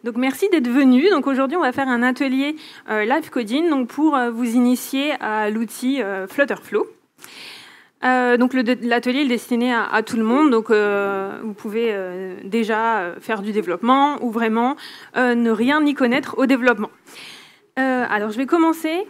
Donc merci d'être venu. Donc aujourd'hui, on va faire un atelier live coding donc pour vous initier à l'outil Flutterflow. Donc l'atelier est destiné à tout le monde. Donc vous pouvez déjà faire du développement ou vraiment ne rien y connaître au développement. Alors je vais commencer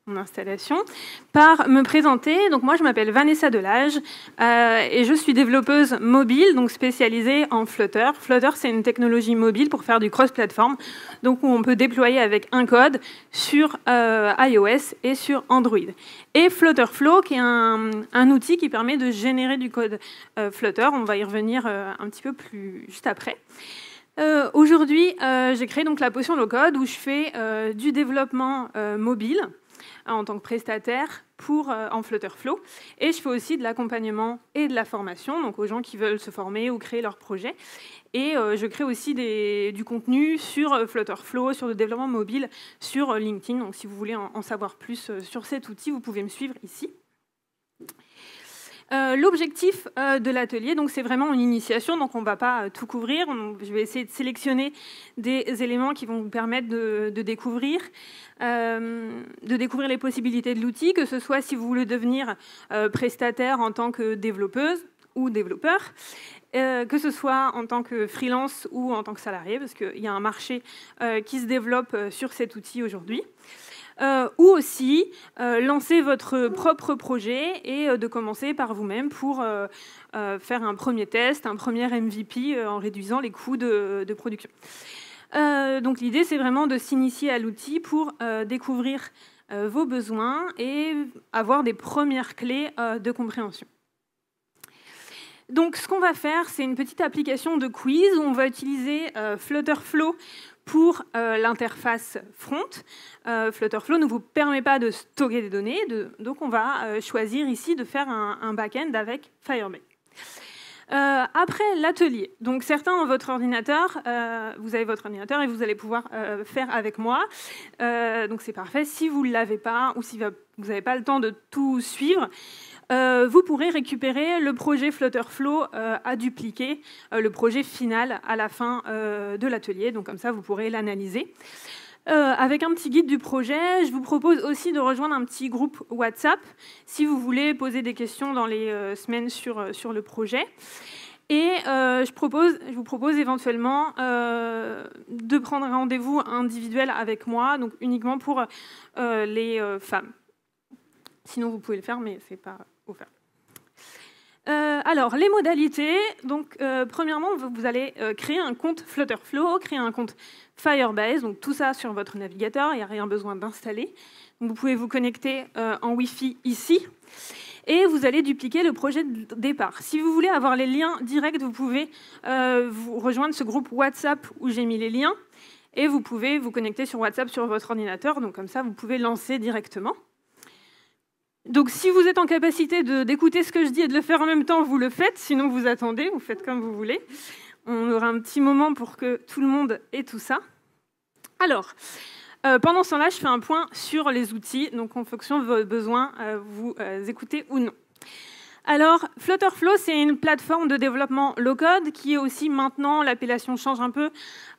mon installation par me présenter. Donc moi je m'appelle Vanessa Delage et je suis développeuse mobile, donc spécialisée en Flutter. Flutter, c'est une technologie mobile pour faire du cross-platform, donc où on peut déployer avec un code sur iOS et sur Android. Et Flutterflow, qui est un outil qui permet de générer du code Flutter. On va y revenir un petit peu plus juste après. Aujourd'hui, j'ai créé donc la potion low code où je fais du développement mobile en tant que prestataire en Flutterflow. Et je fais aussi de l'accompagnement et de la formation, donc aux gens qui veulent se former ou créer leur projet. Et je crée aussi du contenu sur Flutterflow, sur le développement mobile, sur LinkedIn. Donc si vous voulez en savoir plus sur cet outil, vous pouvez me suivre ici. L'objectif de l'atelier, donc c'est vraiment une initiation, donc on ne va pas tout couvrir. Je vais essayer de sélectionner des éléments qui vont vous permettre de découvrir les possibilités de l'outil, que ce soit si vous voulez devenir prestataire en tant que développeuse ou développeur, que ce soit en tant que freelance ou en tant que salarié, parce qu'il y a un marché qui se développe sur cet outil aujourd'hui. Ou aussi lancer votre propre projet et de commencer par vous-même pour faire un premier test, un premier MVP en réduisant les coûts de production. Donc l'idée, c'est vraiment de s'initier à l'outil pour découvrir vos besoins et avoir des premières clés de compréhension. Donc ce qu'on va faire, c'est une petite application de quiz où on va utiliser Flutterflow pour l'interface front. Flutterflow ne vous permet pas de stocker des données, donc on va choisir ici de faire un back-end avec Firebase. Après l'atelier, donc certains ont votre ordinateur, vous avez votre ordinateur et vous allez pouvoir faire avec moi. Donc c'est parfait. Si vous ne l'avez pas ou si vous n'avez pas le temps de tout suivre, vous pourrez récupérer le projet Flutterflow à dupliquer, le projet final à la fin de l'atelier. Donc comme ça, vous pourrez l'analyser. Avec un petit guide du projet, je vous propose aussi de rejoindre un petit groupe WhatsApp si vous voulez poser des questions dans les semaines sur le projet. Et je vous propose éventuellement de prendre un rendez-vous individuel avec moi, donc uniquement pour les femmes. Sinon, vous pouvez le faire, mais ce n'est pas offert. Alors, les modalités. Donc, premièrement, vous allez créer un compte Flutterflow, créer un compte Firebase, donc tout ça sur votre navigateur, il n'y a rien besoin d'installer. Vous pouvez vous connecter en Wi-Fi ici, et vous allez dupliquer le projet de départ. Si vous voulez avoir les liens directs, vous pouvez vous rejoindre ce groupe WhatsApp où j'ai mis les liens, et vous pouvez vous connecter sur WhatsApp sur votre ordinateur, donc comme ça, vous pouvez lancer directement. Donc si vous êtes en capacité d'écouter ce que je dis et de le faire en même temps, vous le faites. Sinon, vous attendez, vous faites comme vous voulez. On aura un petit moment pour que tout le monde ait tout ça. Alors, pendant ce temps-là, je fais un point sur les outils. Donc en fonction de vos besoins, vous écoutez ou non. Alors, Flutterflow, c'est une plateforme de développement low-code qui est aussi maintenant, l'appellation change un peu,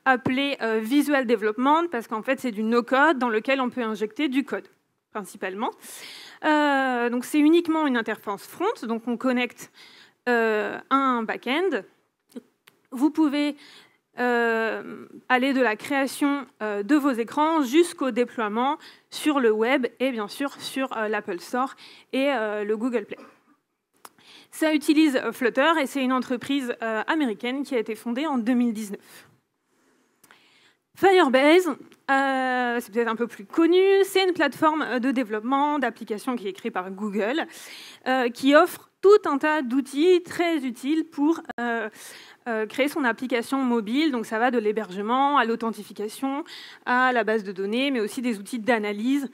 appelée Visual Development, parce qu'en fait, c'est du no-code dans lequel on peut injecter du code, principalement. Donc c'est uniquement une interface front, donc on connecte un back-end. Vous pouvez aller de la création de vos écrans jusqu'au déploiement sur le web et bien sûr sur l'Apple Store et le Google Play. Ça utilise Flutter et c'est une entreprise américaine qui a été fondée en 2019. Firebase, c'est peut-être un peu plus connu, c'est une plateforme de développement d'applications qui est créée par Google, qui offre tout un tas d'outils très utiles pour créer son application mobile. Donc ça va de l'hébergement à l'authentification, à la base de données, mais aussi des outils d'analyse,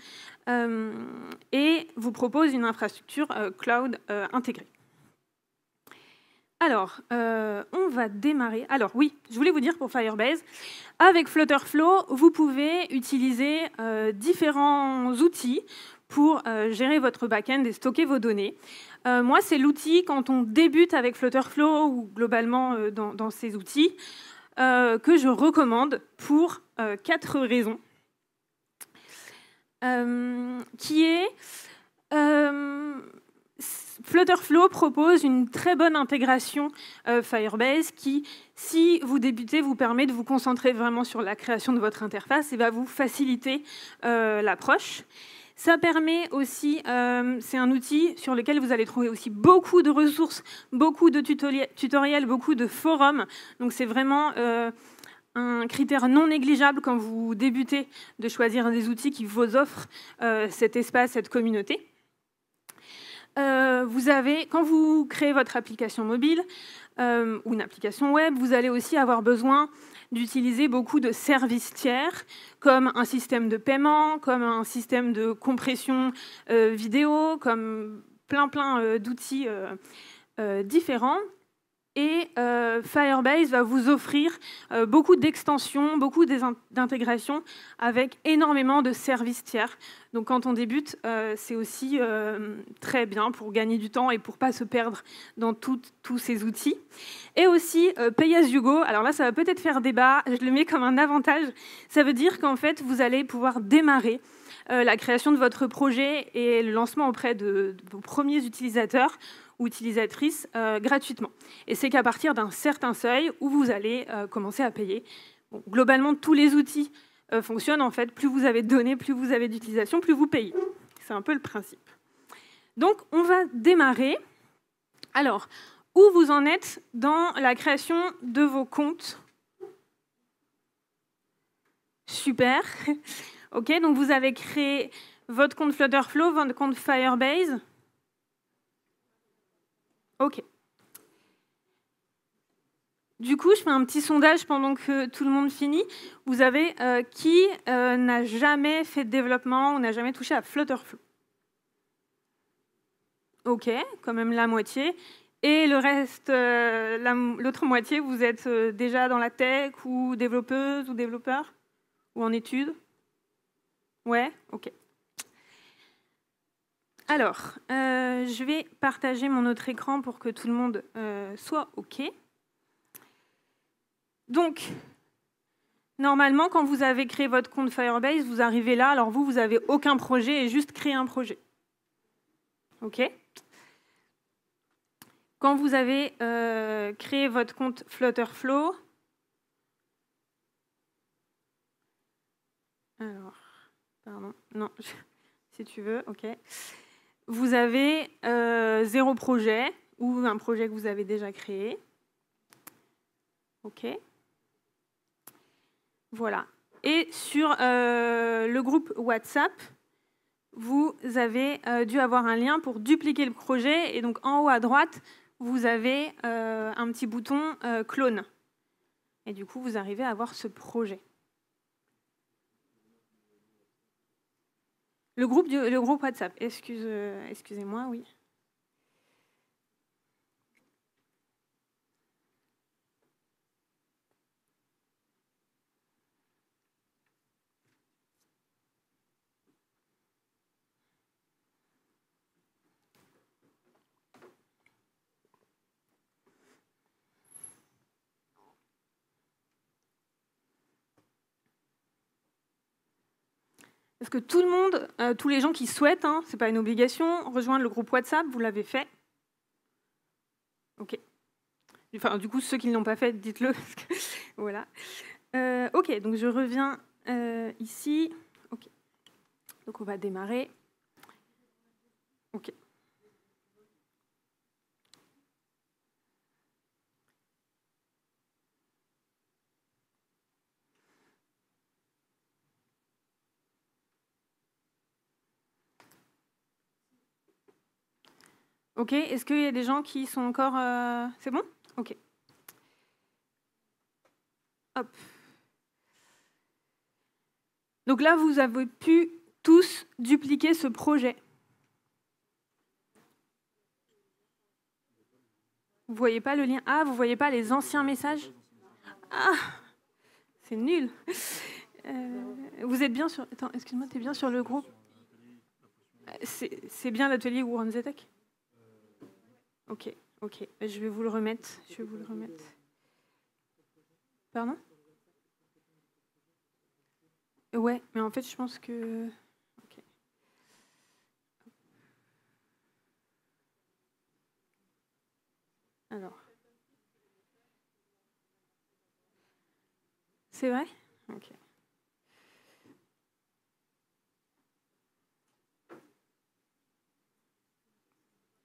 et vous propose une infrastructure cloud intégrée. Alors, on va démarrer. Alors oui, je voulais vous dire pour Firebase, avec Flutterflow, vous pouvez utiliser différents outils pour gérer votre back-end et stocker vos données. Moi, c'est l'outil quand on débute avec Flutterflow ou globalement dans ces outils que je recommande pour 4 raisons. Qui est Flutterflow propose une très bonne intégration Firebase qui, si vous débutez, vous permet de vous concentrer vraiment sur la création de votre interface et va vous faciliter l'approche. Ça permet aussi, c'est un outil sur lequel vous allez trouver aussi beaucoup de ressources, beaucoup de tutoriels, beaucoup de forums. Donc c'est vraiment un critère non négligeable quand vous débutez de choisir des outils qui vous offrent cet espace, cette communauté. Quand vous créez votre application mobile ou une application web, vous allez aussi avoir besoin d'utiliser beaucoup de services tiers, comme un système de paiement, comme un système de compression vidéo, comme plein d'outils différents. Et Firebase va vous offrir beaucoup d'extensions, beaucoup d'intégrations avec énormément de services tiers. Donc quand on débute, c'est aussi très bien pour gagner du temps et pour ne pas se perdre dans tous ces outils. Et aussi Pay as you go. Alors là, ça va peut-être faire débat, je le mets comme un avantage. Ça veut dire qu'en fait, vous allez pouvoir démarrer la création de votre projet et le lancement auprès de vos premiers utilisateurs ou utilisatrices gratuitement. Et c'est qu'à partir d'un certain seuil où vous allez commencer à payer. Bon, globalement, tous les outils fonctionnent en fait. Plus vous avez de données, plus vous avez d'utilisation, plus vous payez. C'est un peu le principe. Donc, on va démarrer. Alors, où vous en êtes dans la création de vos comptes? Super. OK, donc vous avez créé votre compte Flutterflow, votre compte Firebase. OK. Du coup, je fais un petit sondage pendant que tout le monde finit. Vous avez qui n'a jamais fait de développement ou n'a jamais touché à Flutterflow? OK, quand même la moitié. Et le reste, l'autre moitié, vous êtes déjà dans la tech ou développeuse ou développeur? Ou en études? Ouais, OK. Alors, je vais partager mon autre écran pour que tout le monde soit OK. Donc, normalement, quand vous avez créé votre compte Firebase, vous arrivez là. Alors vous n'avez aucun projet et juste créé un projet. OK. Quand vous avez créé votre compte Flutterflow, alors, pardon, non, si tu veux, OK. Vous avez 0 projet ou un projet que vous avez déjà créé. OK. Voilà. Et sur le groupe WhatsApp, vous avez dû avoir un lien pour dupliquer le projet. Et donc, en haut à droite, vous avez un petit bouton clone. Et du coup, vous arrivez à avoir ce projet. Le groupe WhatsApp. Excusez-moi, oui. Est-ce que tout le monde, tous les gens qui souhaitent, hein, ce n'est pas une obligation, rejoindre le groupe WhatsApp, vous l'avez fait? OK. Enfin, du coup, ceux qui ne l'ont pas fait, dites-le. Voilà. OK, donc je reviens ici. OK. Donc on va démarrer. OK. OK, est-ce qu'il y a des gens qui sont encore... C'est bon? OK. Hop. Donc là, vous avez pu tous dupliquer ce projet. Vous ne voyez pas le lien? Ah, vous ne voyez pas les anciens messages? Ah, c'est nul. Vous êtes bien sur... Attends, excuse-moi, tu es bien sur le groupe? C'est bien l'atelier War on the Tech? Ok. Je vais vous le remettre. Pardon? Ouais, mais en fait, je pense que... Ok. Alors. C'est vrai? Ok.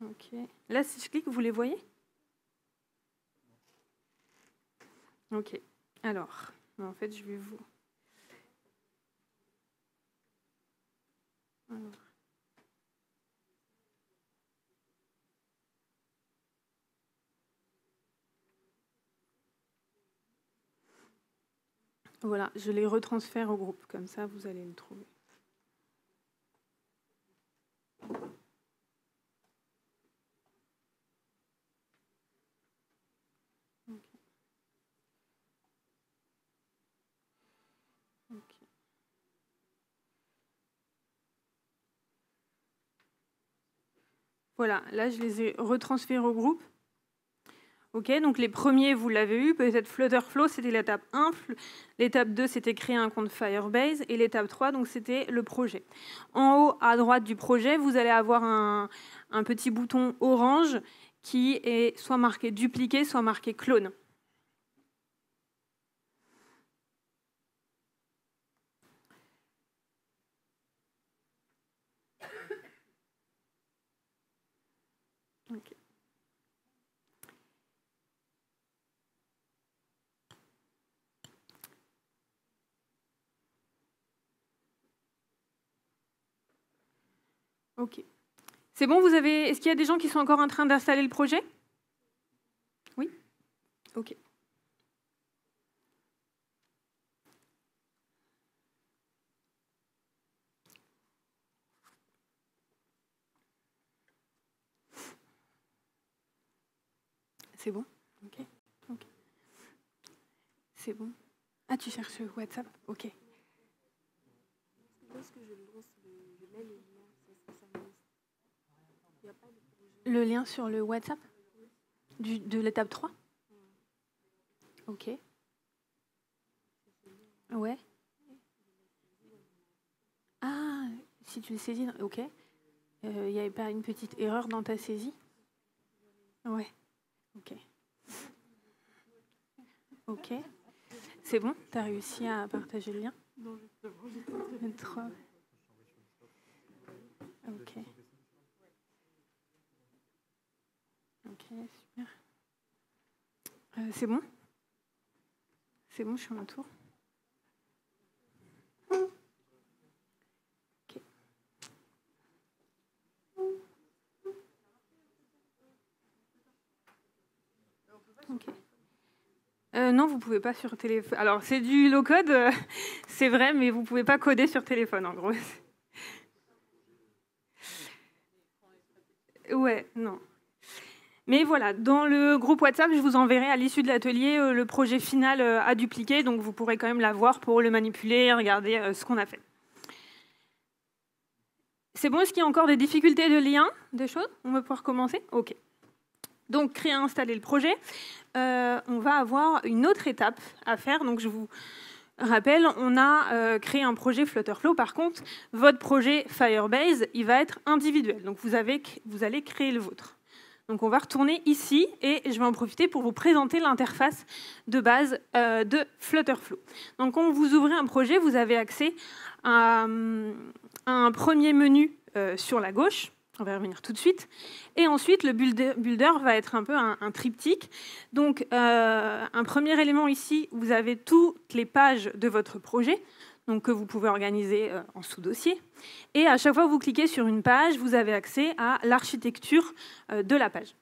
Ok. Là, si je clique, vous les voyez? Ok. Alors, en fait, je vais vous... Alors. Voilà, je les retransfère au groupe, comme ça vous allez le trouver. Okay. Voilà, là je les ai retransférés au groupe. Ok, donc les premiers, vous l'avez eu, peut-être Flutterflow, c'était l'étape 1, l'étape 2, c'était créer un compte Firebase, et l'étape 3, donc c'était le projet. En haut, à droite du projet, vous allez avoir un petit bouton orange qui est soit marqué dupliquer, soit marqué clone. Okay. Ok. C'est bon, vous avez... Est-ce qu'il y a des gens qui sont encore en train d'installer le projet? Oui? Ok. C'est bon? Ok. C'est bon. Ah, tu cherches WhatsApp? Ok. Lorsque je lance, je mets le lien, ça me... Il n'y a pas de projet. Le lien sur le WhatsApp de l'étape 3? Ok. Ouais. Ah, si tu le saisis, ok. Il n'y avait pas une petite erreur dans ta saisie? Ouais. Ok. Ok. C'est bon? Tu as réussi à partager le lien? Non, justement. Ok. Ok, super. C'est bon? C'est bon, je suis à mon tour. Ok. Ok. Non, vous ne pouvez pas sur téléphone. Alors, c'est du low-code, c'est vrai, mais vous ne pouvez pas coder sur téléphone, en gros. Ouais, non. Mais voilà, dans le groupe WhatsApp, je vous enverrai à l'issue de l'atelier le projet final à dupliquer, donc vous pourrez quand même l'avoir pour le manipuler, regarder ce qu'on a fait. C'est bon, est-ce qu'il y a encore des difficultés de lien, des choses? On va pouvoir commencer? Ok. Donc, créer, installer le projet. On va avoir une autre étape à faire, donc je vous rappelle, on a créé un projet Flutterflow. Par contre, votre projet Firebase, il va être individuel, donc vous allez créer le vôtre. Donc on va retourner ici et je vais en profiter pour vous présenter l'interface de base de Flutterflow. Donc quand vous ouvrez un projet, vous avez accès à un premier menu sur la gauche. On va y revenir tout de suite. Et ensuite, le builder va être un peu un triptyque. Donc un premier élément ici, vous avez toutes les pages de votre projet, donc que vous pouvez organiser en sous-dossier. Et à chaque fois que vous cliquez sur une page, vous avez accès à l'architecture de la page.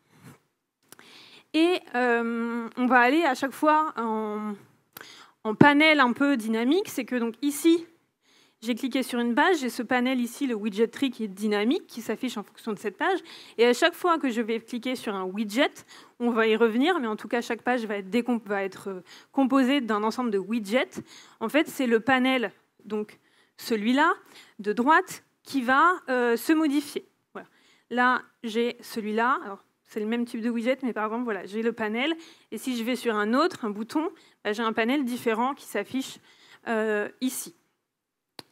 Et on va aller à chaque fois en panel un peu dynamique. C'est que donc ici, j'ai cliqué sur une page, j'ai ce panel ici, le widget tree qui est dynamique, qui s'affiche en fonction de cette page. Et à chaque fois que je vais cliquer sur un widget, on va y revenir, mais en tout cas, chaque page va être composée d'un ensemble de widgets. En fait, c'est le panel, donc celui-là, de droite, qui va se modifier. Voilà. Là, j'ai celui-là. Alors, c'est le même type de widget, mais par exemple, voilà, j'ai le panel, et si je vais sur un autre, un bouton, bah, j'ai un panel différent qui s'affiche ici.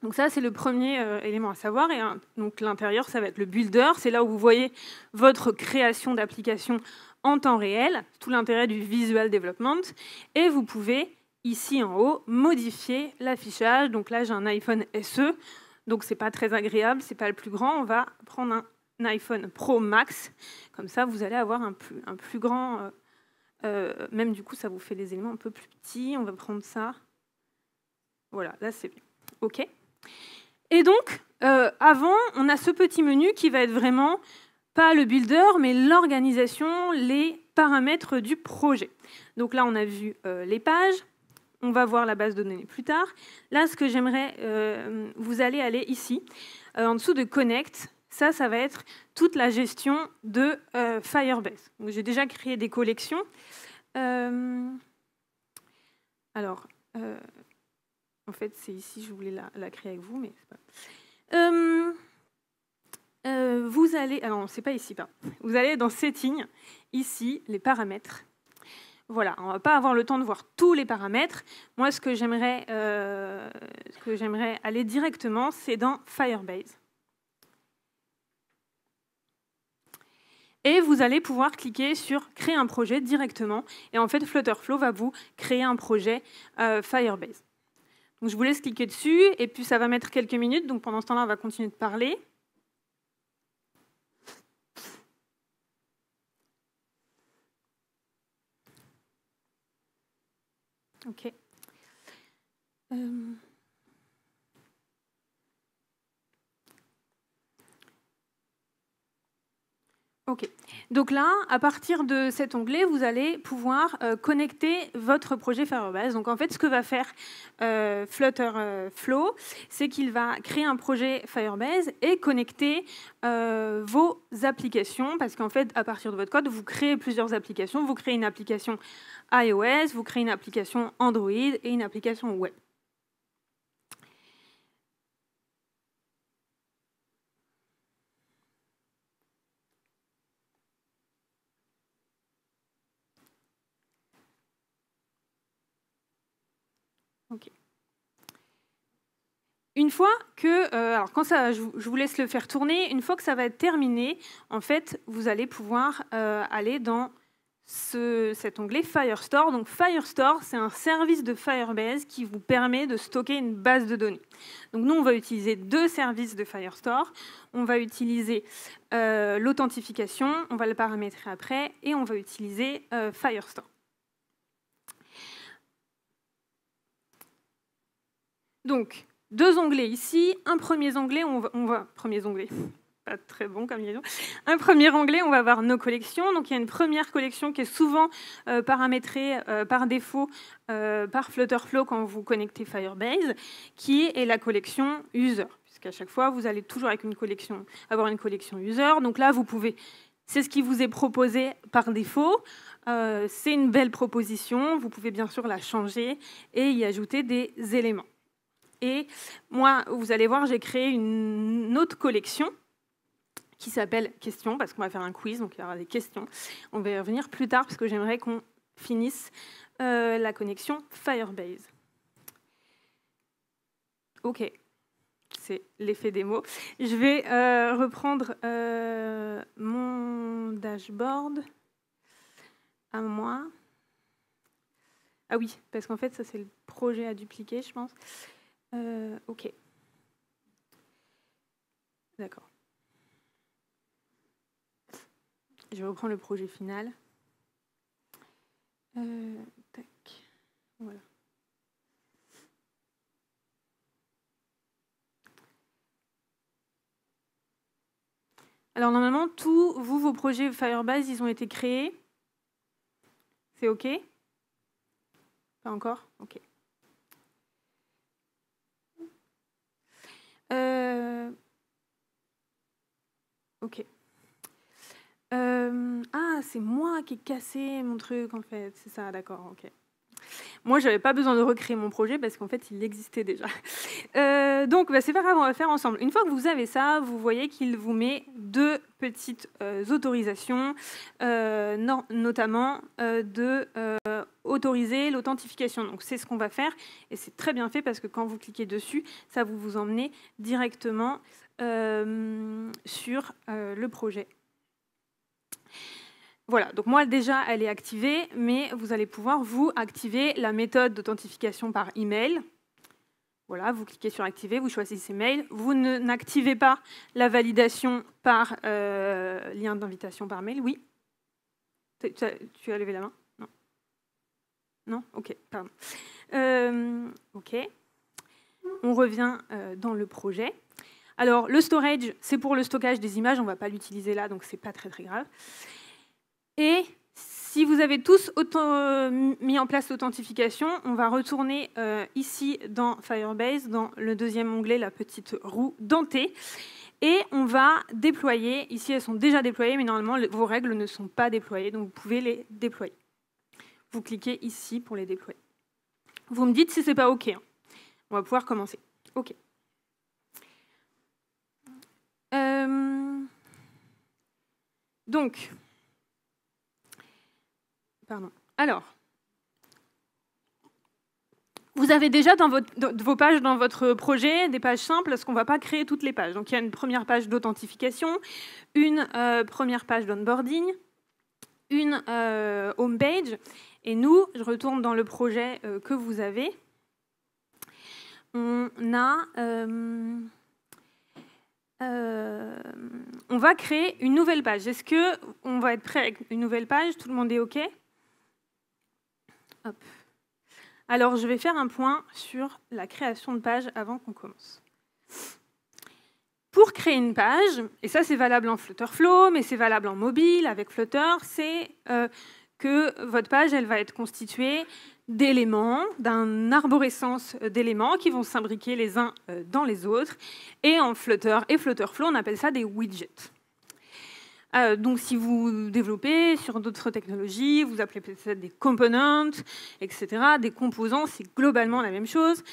Donc ça, c'est le premier élément à savoir. Et donc l'intérieur, ça va être le builder. C'est là où vous voyez votre création d'application en temps réel, tout l'intérêt du visual development. Et vous pouvez, ici en haut, modifier l'affichage. Donc là, j'ai un iPhone SE, donc c'est pas très agréable, c'est pas le plus grand. On va prendre un iPhone Pro Max. Comme ça, vous allez avoir un plus grand... même du coup, ça vous fait des éléments un peu plus petits. On va prendre ça. Voilà, là, c'est bien. OK. Et donc, avant, on a ce petit menu qui va être vraiment, pas le builder, mais l'organisation, les paramètres du projet. Donc là, on a vu les pages. On va voir la base de données plus tard. Là, ce que j'aimerais, vous allez aller ici, en dessous de Connect. Ça va être toute la gestion de Firebase. J'ai déjà créé des collections. Alors... en fait, c'est ici, je voulais la créer avec vous, mais c'est pas... vous allez... Alors, c'est pas ici, pardon. Vous allez dans Settings, ici, les paramètres. Voilà, on ne va pas avoir le temps de voir tous les paramètres. Moi, ce que j'aimerais aller directement, c'est dans Firebase. Et vous allez pouvoir cliquer sur « Créer un projet » directement. Et en fait, Flutterflow va vous créer un projet Firebase. Donc, je vous laisse cliquer dessus, et puis ça va mettre quelques minutes. Donc pendant ce temps-là, on va continuer de parler. OK. OK. Donc là, à partir de cet onglet, vous allez pouvoir connecter votre projet Firebase. Donc en fait, ce que va faire Flutterflow, c'est qu'il va créer un projet Firebase et connecter vos applications. Parce qu'en fait, à partir de votre code, vous créez plusieurs applications. Vous créez une application iOS, vous créez une application Android et une application web. OK. Une fois que, alors quand ça, je vous laisse le faire tourner, une fois que ça va être terminé, en fait, vous allez pouvoir aller dans cet onglet Firestore. Donc Firestore, c'est un service de Firebase qui vous permet de stocker une base de données. Donc nous, on va utiliser deux services de Firestore. On va utiliser l'authentification, on va le paramétrer après, et on va utiliser Firestore. Donc, deux onglets ici. Un premier onglet, premier onglet, pas très bon comme liaison. Un premier onglet, on va voir nos collections. Donc, il y a une première collection qui est souvent paramétrée par défaut par Flutterflow quand vous connectez Firebase, qui est la collection user. Puisqu'à chaque fois, vous allez toujours avec avoir une collection user. Donc là, vous pouvez... C'est ce qui vous est proposé par défaut. C'est une belle proposition. Vous pouvez bien sûr la changer et y ajouter des éléments. Et moi, vous allez voir, j'ai créé une autre collection qui s'appelle questions, parce qu'on va faire un quiz, donc il y aura des questions. On va y revenir plus tard, parce que j'aimerais qu'on finisse la connexion Firebase. OK, c'est l'effet démo. Je vais reprendre mon dashboard à moi. Ah oui, parce qu'en fait, ça, c'est le projet à dupliquer, je pense. OK. D'accord. Je reprends le projet final. Tac. Voilà. Alors normalement, tous vos projets Firebase, ils ont été créés. C'est OK? Pas encore? OK. OK. Ah, c'est moi qui ai cassé mon truc, en fait. C'est ça, d'accord, OK. Moi, je n'avais pas besoin de recréer mon projet parce qu'en fait, il existait déjà. Donc, c'est pas grave, on va faire ensemble. Une fois que vous avez ça, vous voyez qu'il vous met deux petites autorisations, notamment de autoriser l'authentification. Donc c'est ce qu'on va faire et c'est très bien fait parce que quand vous cliquez dessus, ça vous emmener directement sur le projet. Voilà, donc moi déjà elle est activée, mais vous allez pouvoir vous activer la méthode d'authentification par email. Voilà, vous cliquez sur activer, vous choisissez mail. Vous n'activez pas la validation par lien d'invitation par mail. Oui. Tu as levé la main? Non. Non? Ok, pardon. Ok. On revient dans le projet. Alors, le storage, c'est pour le stockage des images. On ne va pas l'utiliser là, donc ce n'est pas très grave. Et si vous avez tous mis en place l'authentification, on va retourner ici dans Firebase, dans le deuxième onglet, la petite roue dentée. Et on va déployer. Ici, elles sont déjà déployées, mais normalement, vos règles ne sont pas déployées, donc vous pouvez les déployer. Vous cliquez ici pour les déployer. Vous me dites si ce n'est pas OK. Hein. On va pouvoir commencer. OK. Donc, pardon. Alors, vous avez déjà dans vos pages dans votre projet des pages simples parce qu'on ne va pas créer toutes les pages. Donc, il y a une première page d'authentification, une première page d'onboarding, une home page. Et nous, je retourne dans le projet que vous avez. On va créer une nouvelle page. Est-ce qu'on va être prêt avec une nouvelle page? Tout le monde est OK? Hop. Alors, je vais faire un point sur la création de page avant qu'on commence. Pour créer une page, et ça c'est valable en Flutterflow, mais c'est valable en mobile avec Flutter, c'est que votre page elle va être constituée d'éléments, d'un arborescence d'éléments qui vont s'imbriquer les uns dans les autres. Et en Flutter et Flutterflow, on appelle ça des widgets. Donc si vous développez sur d'autres technologies, vous appelez peut-être des components, etc., des composants, c'est globalement la même chose.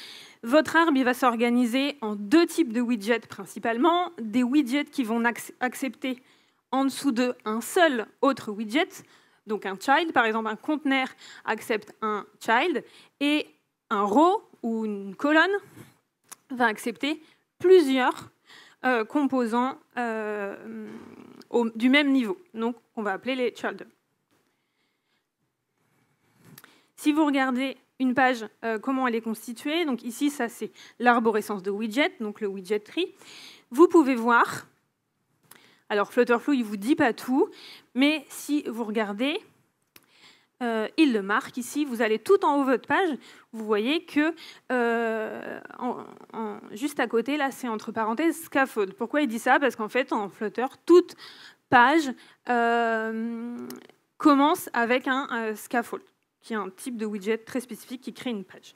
Votre arbre il va s'organiser en deux types de widgets principalement. Des widgets qui vont accepter en dessous d'eux un seul autre widget, donc un child, par exemple un conteneur accepte un child, et un row ou une colonne va accepter plusieurs composants du même niveau, donc on va appeler les children. Si vous regardez une page, comment elle est constituée, donc ici ça c'est l'arborescence de widget, donc le widget tree, vous pouvez voir, alors Flutterflow il ne vous dit pas tout, mais si vous regardez, il le marque ici, vous allez tout en haut de votre page, vous voyez que juste à côté, là c'est entre parenthèses scaffold. Pourquoi il dit ça? Parce qu'en fait en Flutter, toute page commence avec un scaffold, qui est un type de widget très spécifique qui crée une page.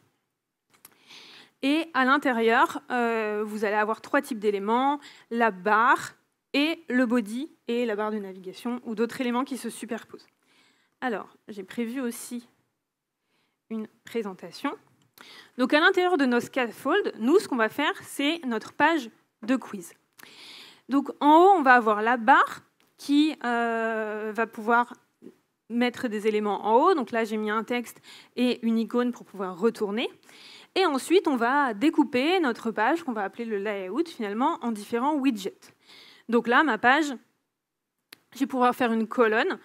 Et à l'intérieur, vous allez avoir trois types d'éléments, la barre et le body et la barre de navigation ou d'autres éléments qui se superposent. Alors, j'ai prévu aussi une présentation. Donc, à l'intérieur de nos scaffolds, nous, ce qu'on va faire, c'est notre page de quiz. Donc, en haut, on va avoir la barre qui va pouvoir mettre des éléments en haut. Donc là, j'ai mis un texte et une icône pour pouvoir retourner. Et ensuite, on va découper notre page, qu'on va appeler le layout, finalement, en différents widgets. Donc là, ma page, je vais pouvoir faire une colonne,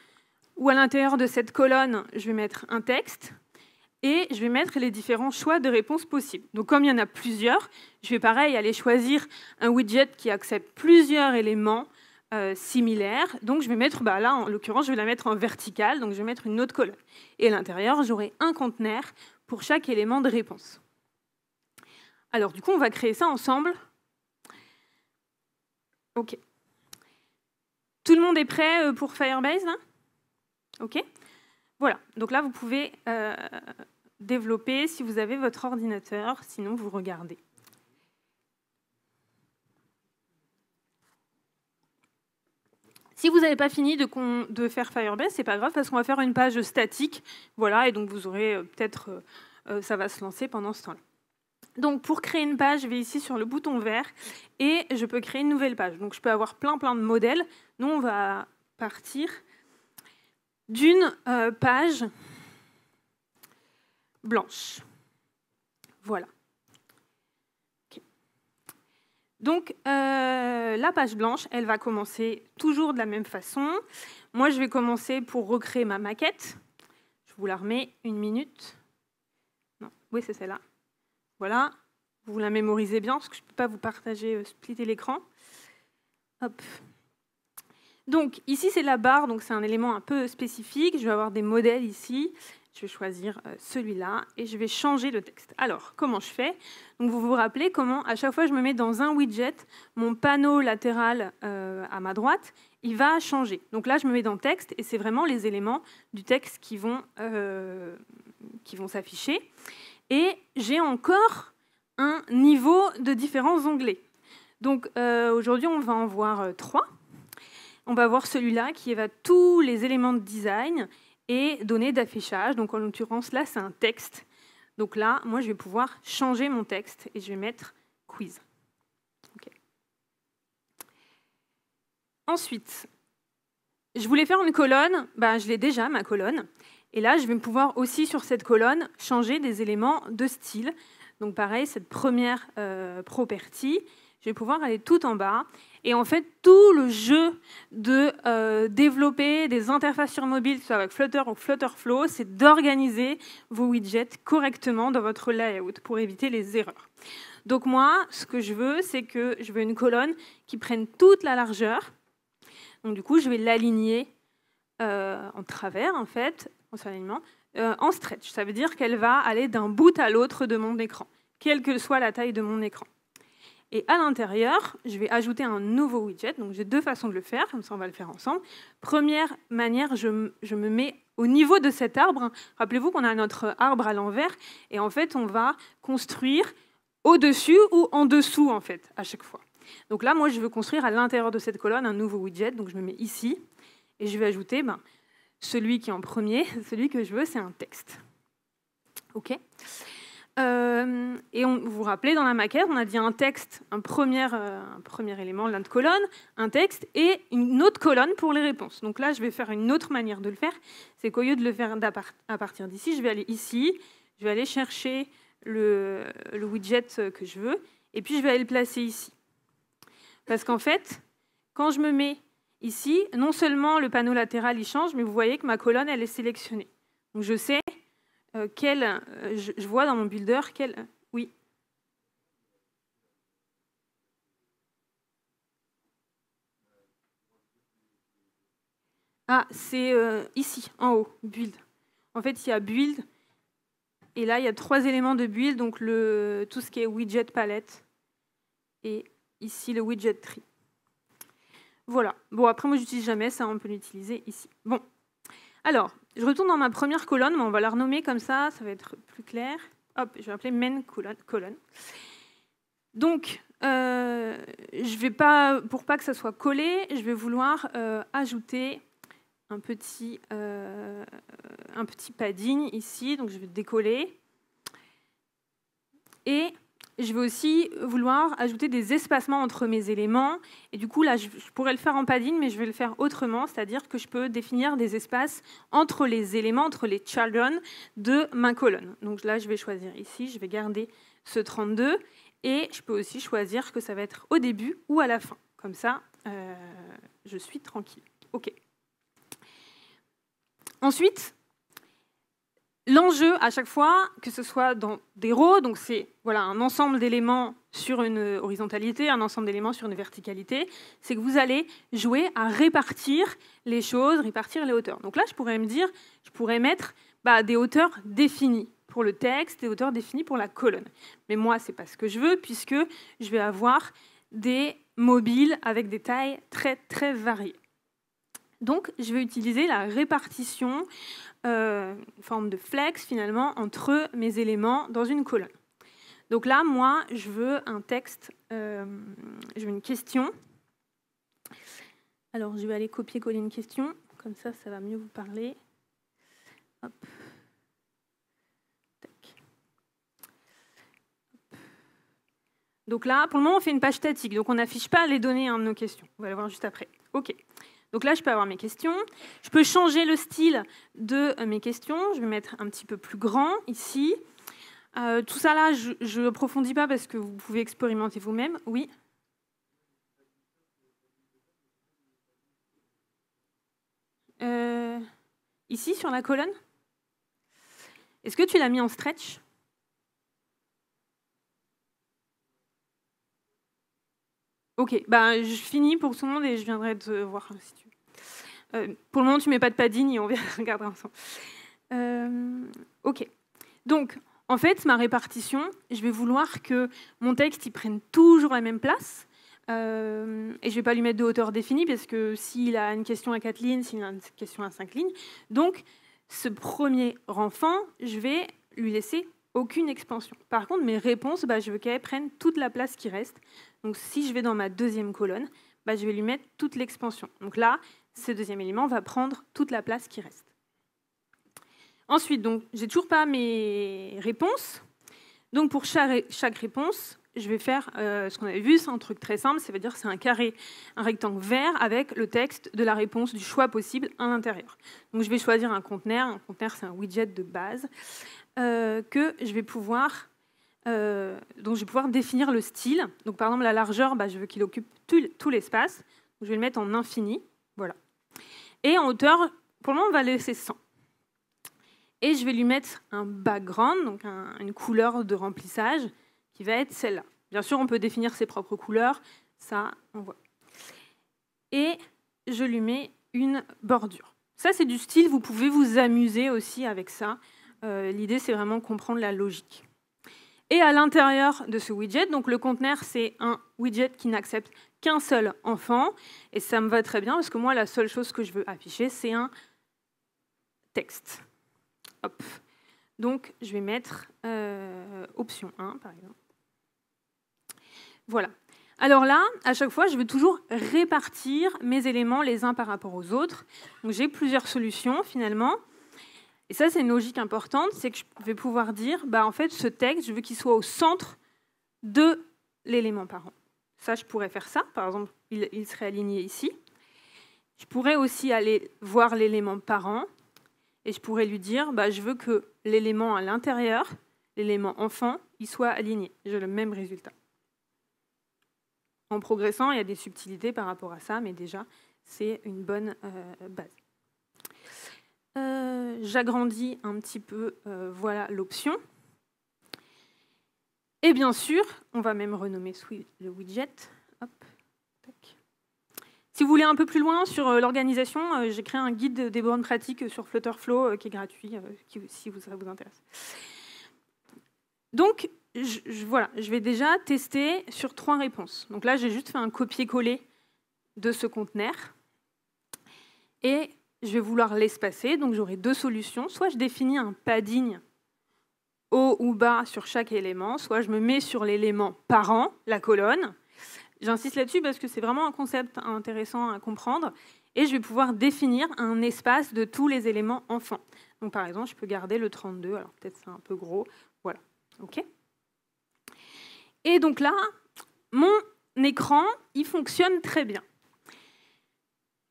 où à l'intérieur de cette colonne, je vais mettre un texte et je vais mettre les différents choix de réponses possibles. Donc comme il y en a plusieurs, je vais pareil aller choisir un widget qui accepte plusieurs éléments similaires. Donc je vais mettre, là en l'occurrence, je vais la mettre en verticale, donc je vais mettre une autre colonne. Et à l'intérieur, j'aurai un conteneur pour chaque élément de réponse. Alors du coup, on va créer ça ensemble. OK. Tout le monde est prêt pour Firebase là? OK. Voilà, donc là, vous pouvez développer si vous avez votre ordinateur, sinon vous regardez. Si vous n'avez pas fini de faire Firebase, c'est pas grave parce qu'on va faire une page statique, voilà, et donc vous aurez peut-être, ça va se lancer pendant ce temps-là. Donc, pour créer une page, je vais ici sur le bouton vert et je peux créer une nouvelle page. Donc, je peux avoir plein de modèles. Nous, on va partir d'une page blanche. Voilà. Okay. Donc, la page blanche, elle va commencer toujours de la même façon. Moi, je vais commencer pour recréer ma maquette. Je vous la remets 1 minute. Non, oui, c'est celle-là. Voilà, vous la mémorisez bien, parce que je ne peux pas vous partager, splitter l'écran. Hop. Donc, ici, c'est la barre, donc c'est un élément un peu spécifique. Je vais avoir des modèles ici. Je vais choisir celui-là et je vais changer le texte. Alors, comment je fais? Donc, vous vous rappelez comment, à chaque fois que je me mets dans un widget, mon panneau latéral à ma droite, il va changer. Donc là, je me mets dans texte et c'est vraiment les éléments du texte qui vont s'afficher. Et j'ai encore un niveau de différents onglets. Donc aujourd'hui, on va en voir 3. On va voir celui-là qui va tous les éléments de design et données d'affichage. Donc en l'occurrence, là, c'est un texte. Donc là, moi, je vais pouvoir changer mon texte et je vais mettre quiz. Okay. Ensuite, je voulais faire une colonne. Je l'ai déjà, ma colonne. Et là, je vais pouvoir aussi, sur cette colonne, changer des éléments de style. Donc pareil, cette première property, je vais pouvoir aller tout en bas. Et en fait, tout le jeu de développer des interfaces sur mobile, soit avec Flutter ou Flutterflow, c'est d'organiser vos widgets correctement dans votre layout pour éviter les erreurs. Donc moi, ce que je veux, c'est que je veux une colonne qui prenne toute la largeur. Donc du coup, je vais l'aligner en travers, en fait, en stretch. Ça veut dire qu'elle va aller d'un bout à l'autre de mon écran, quelle que soit la taille de mon écran. Et à l'intérieur, je vais ajouter un nouveau widget. Donc j'ai 2 façons de le faire, comme ça on va le faire ensemble. Première manière, je me mets au niveau de cet arbre. Rappelez-vous qu'on a notre arbre à l'envers, et en fait on va construire au-dessus ou en dessous, en fait, à chaque fois. Donc là, moi, je veux construire à l'intérieur de cette colonne un nouveau widget. Donc je me mets ici, et je vais ajouter celui qui est en premier, celui que je veux, c'est un texte. OK. Et vous vous rappelez, dans la maquette, on a dit un texte, un premier élément de notre colonne, un texte et une autre colonne pour les réponses. Donc là, je vais faire une autre manière de le faire. C'est qu'au lieu de le faire à partir d'ici, je vais aller ici, je vais aller chercher le widget que je veux, et puis je vais aller le placer ici. Parce qu'en fait, quand je me mets ici, non seulement le panneau latéral il change, mais vous voyez que ma colonne elle est sélectionnée. Donc je sais je vois dans mon builder quel. Oui. Ah, c'est ici, en haut, build. En fait, il y a build, et là il y a 3 éléments de build, donc tout ce qui est widget palette, et ici le widget tree. Voilà. Bon, après, moi, je n'utilise jamais ça, on peut l'utiliser ici. Bon. Alors, je retourne dans ma première colonne, mais on va la renommer comme ça va être plus clair. Hop, je vais appeler main colonne. Donc, je vais pas, pour pas que ça soit collé, je vais vouloir ajouter un petit padding ici. Donc, je vais décoller. Et je vais aussi vouloir ajouter des espacements entre mes éléments. Et du coup, là, je pourrais le faire en padding, mais je vais le faire autrement. C'est-à-dire que je peux définir des espaces entre les éléments, entre les children de ma colonne. Donc là, je vais choisir ici, je vais garder ce 32. Et je peux aussi choisir que ça va être au début ou à la fin. Comme ça, je suis tranquille. OK. Ensuite, l'enjeu, à chaque fois, que ce soit dans des rows, donc c'est un ensemble d'éléments sur une horizontalité, un ensemble d'éléments sur une verticalité, c'est que vous allez jouer à répartir les choses, répartir les hauteurs. Donc là, je pourrais mettre des hauteurs définies pour le texte, des hauteurs définies pour la colonne. Mais moi, ce n'est pas ce que je veux, puisque je vais avoir des mobiles avec des tailles très, très variées. Donc, je vais utiliser la répartition, une forme de flex, finalement, entre mes éléments dans une colonne. Donc là, moi, je veux un texte, je veux une question. Alors, je vais aller copier-coller une question. Comme ça va mieux vous parler. Hop. Tac. Hop. Donc là, pour le moment, on fait une page statique, donc on n'affiche pas les données de nos questions. On va le voir juste après. OK. Donc là, je peux avoir mes questions. Je peux changer le style de mes questions. Je vais mettre un petit peu plus grand ici. Tout ça là, je n'approfondis pas parce que vous pouvez expérimenter vous-même. Oui. Ici, sur la colonne. Est-ce que tu l'as mis en stretch ? Ok, bah, je finis pour tout le monde et je viendrai te voir si tu veux. Pour le moment, tu ne mets pas de padding et on regardera ensemble. Ok. Donc, en fait, ma répartition, je vais vouloir que mon texte il prenne toujours la même place. Et je ne vais pas lui mettre de hauteur définie parce que s'il a une question à 4 lignes, s'il a une question à 5 lignes. Donc, ce premier enfant, je vais lui laisser aucune expansion. Par contre, mes réponses, je veux qu'elles prennent toute la place qui reste. Donc, si je vais dans ma deuxième colonne, je vais lui mettre toute l'expansion. Donc là, ce deuxième élément va prendre toute la place qui reste. Ensuite, donc, j'ai toujours pas mes réponses. Donc, pour chaque réponse, je vais faire ce qu'on avait vu, c'est un truc très simple, ça veut dire que c'est un carré, un rectangle vert avec le texte de la réponse du choix possible à l'intérieur. Donc, je vais choisir un conteneur. Un conteneur, c'est un widget de base que je vais pouvoir... donc je vais pouvoir définir le style. Donc par exemple la largeur, je veux qu'il occupe tout l'espace. Je vais le mettre en infini, voilà. Et en hauteur, pour le moment on va laisser 100. Et je vais lui mettre un background, donc une couleur de remplissage qui va être celle-là. Bien sûr on peut définir ses propres couleurs, ça on voit. Et je lui mets une bordure. Ça c'est du style, vous pouvez vous amuser aussi avec ça. L'idée c'est vraiment comprendre la logique. Et à l'intérieur de ce widget, donc le conteneur, c'est un widget qui n'accepte qu'un seul enfant. Et ça me va très bien, parce que moi, la seule chose que je veux afficher, c'est un texte. Hop. Donc, je vais mettre option 1, par exemple. Voilà. Alors là, à chaque fois, je veux toujours répartir mes éléments les uns par rapport aux autres. Donc, j'ai plusieurs solutions, finalement. Et ça, c'est une logique importante, c'est que je vais pouvoir dire, en fait, ce texte, je veux qu'il soit au centre de l'élément parent. Ça, je pourrais faire ça. Par exemple, il serait aligné ici. Je pourrais aussi aller voir l'élément parent et je pourrais lui dire, je veux que l'élément à l'intérieur, l'élément enfant, il soit aligné. J'ai le même résultat. En progressant, il y a des subtilités par rapport à ça, mais déjà, c'est une bonne base. J'agrandis un petit peu, voilà l'option. Et bien sûr, on va même renommer le widget. Hop, tac. Si vous voulez un peu plus loin sur l'organisation, j'ai créé un guide des bonnes pratiques sur Flutterflow qui est gratuit, si ça vous intéresse. Donc, voilà, je vais déjà tester sur 3 réponses. Donc là, j'ai juste fait un copier-coller de ce conteneur. Et je vais vouloir l'espacer, donc j'aurai 2 solutions. Soit je définis un padding haut ou bas sur chaque élément, soit je me mets sur l'élément parent, la colonne. J'insiste là-dessus parce que c'est vraiment un concept intéressant à comprendre. Et je vais pouvoir définir un espace de tous les éléments enfants. Donc par exemple, je peux garder le 32, alors peut-être c'est un peu gros. Voilà, ok. Et donc là, mon écran, il fonctionne très bien.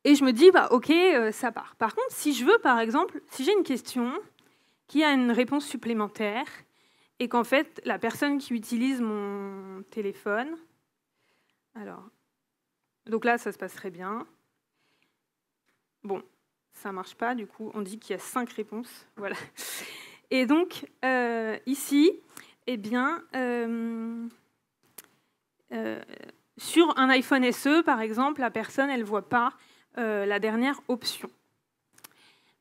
Et je me dis, ok, ça part. Par contre, si je veux, par exemple, si j'ai une question qui a une réponse supplémentaire et qu'en fait, la personne qui utilise mon téléphone... Alors, donc là, ça se passe très bien. Bon, ça ne marche pas, du coup, on dit qu'il y a 5 réponses. Voilà. Et donc, ici, eh bien... sur un iPhone SE, par exemple, la personne, elle ne voit pas la dernière option.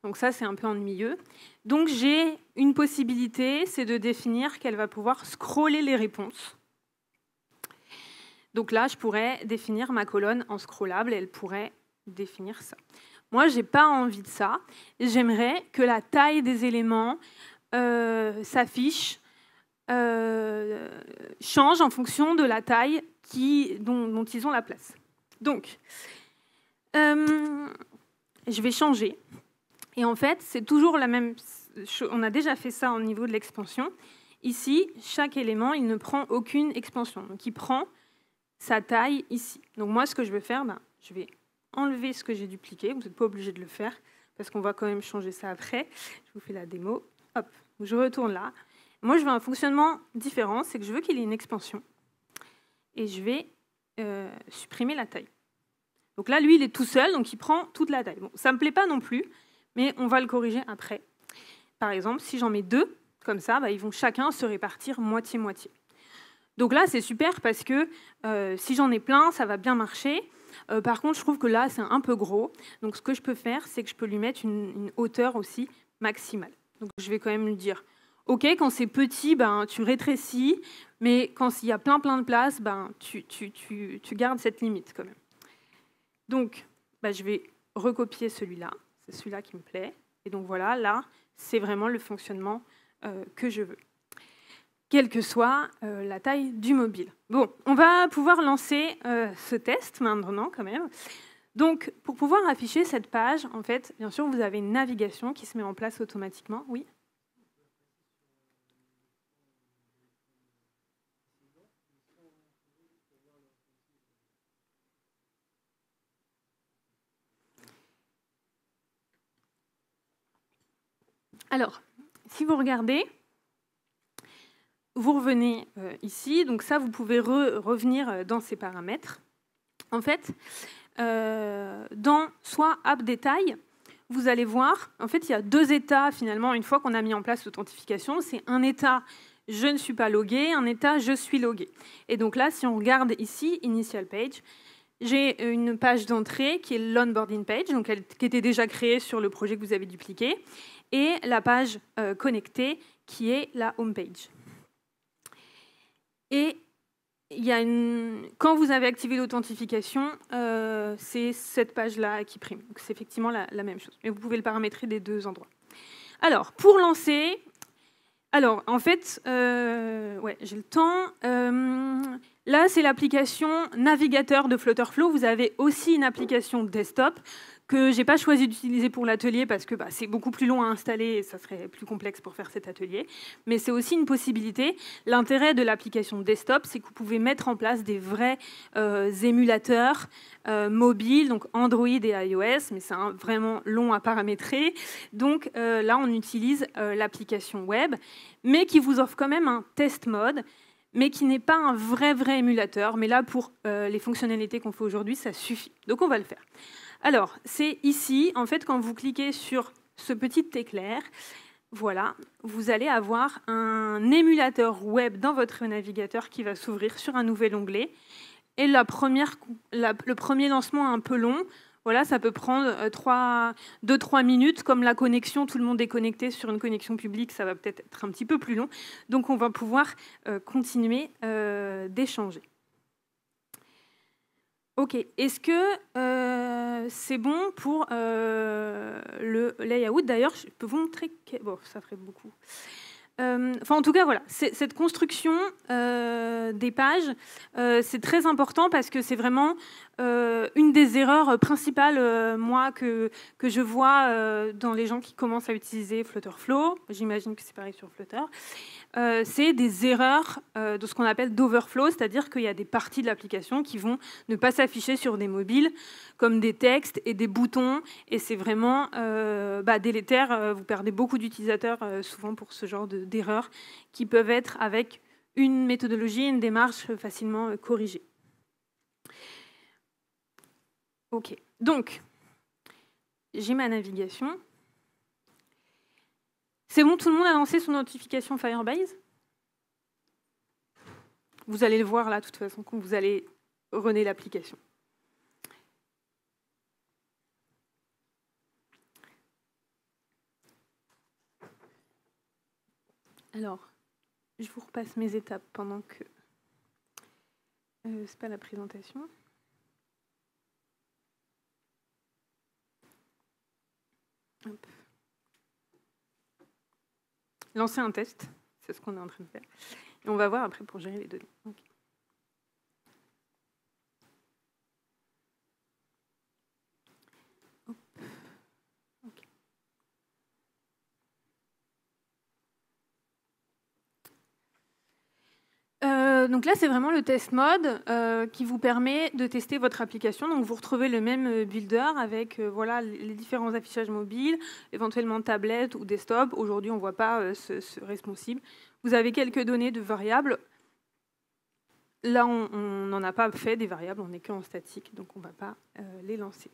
Donc ça, c'est un peu ennuyeux. Donc j'ai une possibilité, c'est de définir qu'elle va pouvoir scroller les réponses. Donc là, je pourrais définir ma colonne en scrollable et elle pourrait définir ça. Moi, je n'ai pas envie de ça. J'aimerais que la taille des éléments s'affiche, change en fonction de la taille dont ils ont la place. Donc, je vais changer. Et en fait, c'est toujours la même chose. On a déjà fait ça au niveau de l'expansion. Ici, chaque élément, il ne prend aucune expansion. Donc, il prend sa taille ici. Donc, moi, ce que je vais faire, je vais enlever ce que j'ai dupliqué. Vous n'êtes pas obligé de le faire parce qu'on va quand même changer ça après. Je vous fais la démo. Hop, je retourne là. Moi, je veux un fonctionnement différent. C'est que je veux qu'il ait une expansion. Et je vais supprimer la taille. Donc là, lui, il est tout seul, donc il prend toute la taille. Bon, ça ne me plaît pas non plus, mais on va le corriger après. Par exemple, si j'en mets 2, comme ça, ils vont chacun se répartir moitié-moitié. Donc là, c'est super parce que si j'en ai plein, ça va bien marcher. Par contre, je trouve que là, c'est un peu gros. Donc ce que je peux faire, c'est que je peux lui mettre une hauteur aussi maximale. Donc je vais quand même lui dire, OK, quand c'est petit, tu rétrécis, mais quand il y a plein de place, tu gardes cette limite quand même. Donc, je vais recopier celui-là. C'est celui-là qui me plaît. Et donc voilà, là, c'est vraiment le fonctionnement que je veux, quelle que soit la taille du mobile. Bon, on va pouvoir lancer ce test maintenant quand même. Donc, pour pouvoir afficher cette page, en fait, bien sûr, vous avez une navigation qui se met en place automatiquement. Oui ? Alors, si vous regardez, vous revenez ici. Donc ça, vous pouvez revenir dans ces paramètres. En fait, dans soit App Détail, vous allez voir, en fait, il y a 2 états finalement, une fois qu'on a mis en place l'authentification. C'est un état « je ne suis pas logué », un état « je suis logué ». Et donc là, si on regarde ici, Initial Page, j'ai une page d'entrée qui est l'onboarding page, donc qui était déjà créée sur le projet que vous avez dupliqué, et la page connectée qui est la home page. Et il y a quand vous avez activé l'authentification, c'est cette page-là qui prime. Donc c'est effectivement la même chose. Mais vous pouvez le paramétrer des 2 endroits. Alors, pour lancer, en fait, j'ai le temps. Là, c'est l'application navigateur de Flutterflow. Vous avez aussi une application desktop que je n'ai pas choisi d'utiliser pour l'atelier parce que c'est beaucoup plus long à installer et ça serait plus complexe pour faire cet atelier. Mais c'est aussi une possibilité. L'intérêt de l'application desktop, c'est que vous pouvez mettre en place des vrais émulateurs mobiles, donc Android et iOS, mais c'est vraiment long à paramétrer. Donc là, on utilise l'application web, mais qui vous offre quand même un test mode, mais qui n'est pas un vrai émulateur. Mais là, pour les fonctionnalités qu'on fait aujourd'hui, ça suffit. Donc on va le faire. Alors, c'est ici, en fait, quand vous cliquez sur ce petit éclair, voilà, vous allez avoir un émulateur web dans votre navigateur qui va s'ouvrir sur un nouvel onglet. Et le premier lancement un peu long, voilà, ça peut prendre 2-3 minutes. Comme la connexion, tout le monde est connecté sur une connexion publique, ça va peut-être être un petit peu plus long. Donc, on va pouvoir continuer d'échanger. OK. Est-ce que c'est bon pour le layout? D'ailleurs, je peux vous montrer... Bon, ça ferait beaucoup. En tout cas, voilà. Cette construction des pages, c'est très important parce que c'est vraiment une des erreurs principales, moi, que je vois dans les gens qui commencent à utiliser Flutterflow. J'imagine que c'est pareil sur Flutter. C'est des erreurs de ce qu'on appelle d'overflow, c'est-à-dire qu'il y a des parties de l'application qui vont ne pas s'afficher sur des mobiles, comme des textes et des boutons, et c'est vraiment délétère. Vous perdez beaucoup d'utilisateurs souvent pour ce genre d'erreurs qui peuvent être avec une méthodologie, une démarche facilement corrigée. OK, donc j'ai ma navigation. C'est bon, tout le monde a lancé son notification Firebase? Vous allez le voir là, de toute façon, quand vous allez runner l'application. Alors, je vous repasse mes étapes pendant que... c'est pas la présentation. Hop. Lancer un test, c'est ce qu'on est en train de faire. Et on va voir après pour gérer les données. Okay. Okay. Donc là, c'est vraiment le test mode qui vous permet de tester votre application. Donc vous retrouvez le même builder avec voilà, les différents affichages mobiles, éventuellement tablette ou desktop. Aujourd'hui, on ne voit pas ce responsive. Vous avez quelques données de variables. Là, on n'en a pas fait des variables, on n'est qu'en statique, donc on ne va pas les lancer.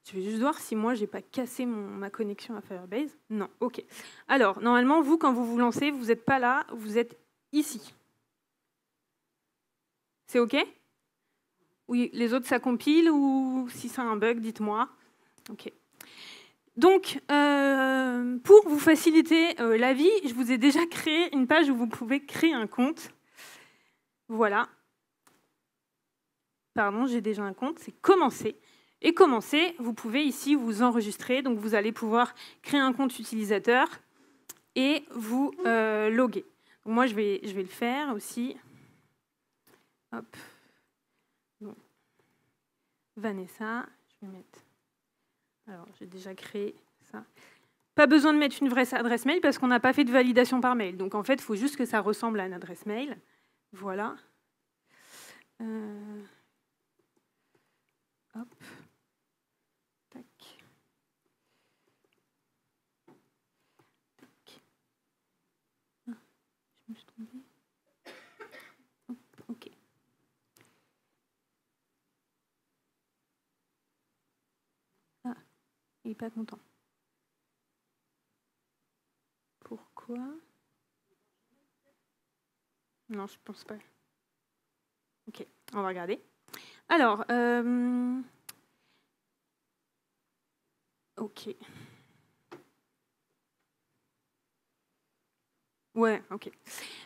Je vais juste voir si moi, je n'ai pas cassé ma connexion à Firebase. Non, OK. Alors, normalement, vous, quand vous vous lancez, vous n'êtes pas là, vous êtes ici. C'est OK? Oui, les autres, ça compile ou si c'est un bug, dites-moi. OK. Donc, pour vous faciliter la vie, je vous ai déjà créé une page où vous pouvez créer un compte. Voilà. Pardon, j'ai déjà un compte, c'est commencer. Et commencer, vous pouvez ici vous enregistrer. Donc, vous allez pouvoir créer un compte utilisateur et vous loguer. Donc, moi, je vais le faire aussi. Hop. Bon. Vanessa, je vais mettre. Alors, j'ai déjà créé ça. Pas besoin de mettre une vraie adresse mail parce qu'on n'a pas fait de validation par mail. Donc, en fait, il faut juste que ça ressemble à une adresse mail. Voilà. Hop. Tac. Tac. Ah, je me suis trompée. Hop, OK. Ah, il n'est pas content. Pourquoi? Non, je pense pas. OK, on va regarder. Alors, OK. Ouais, OK.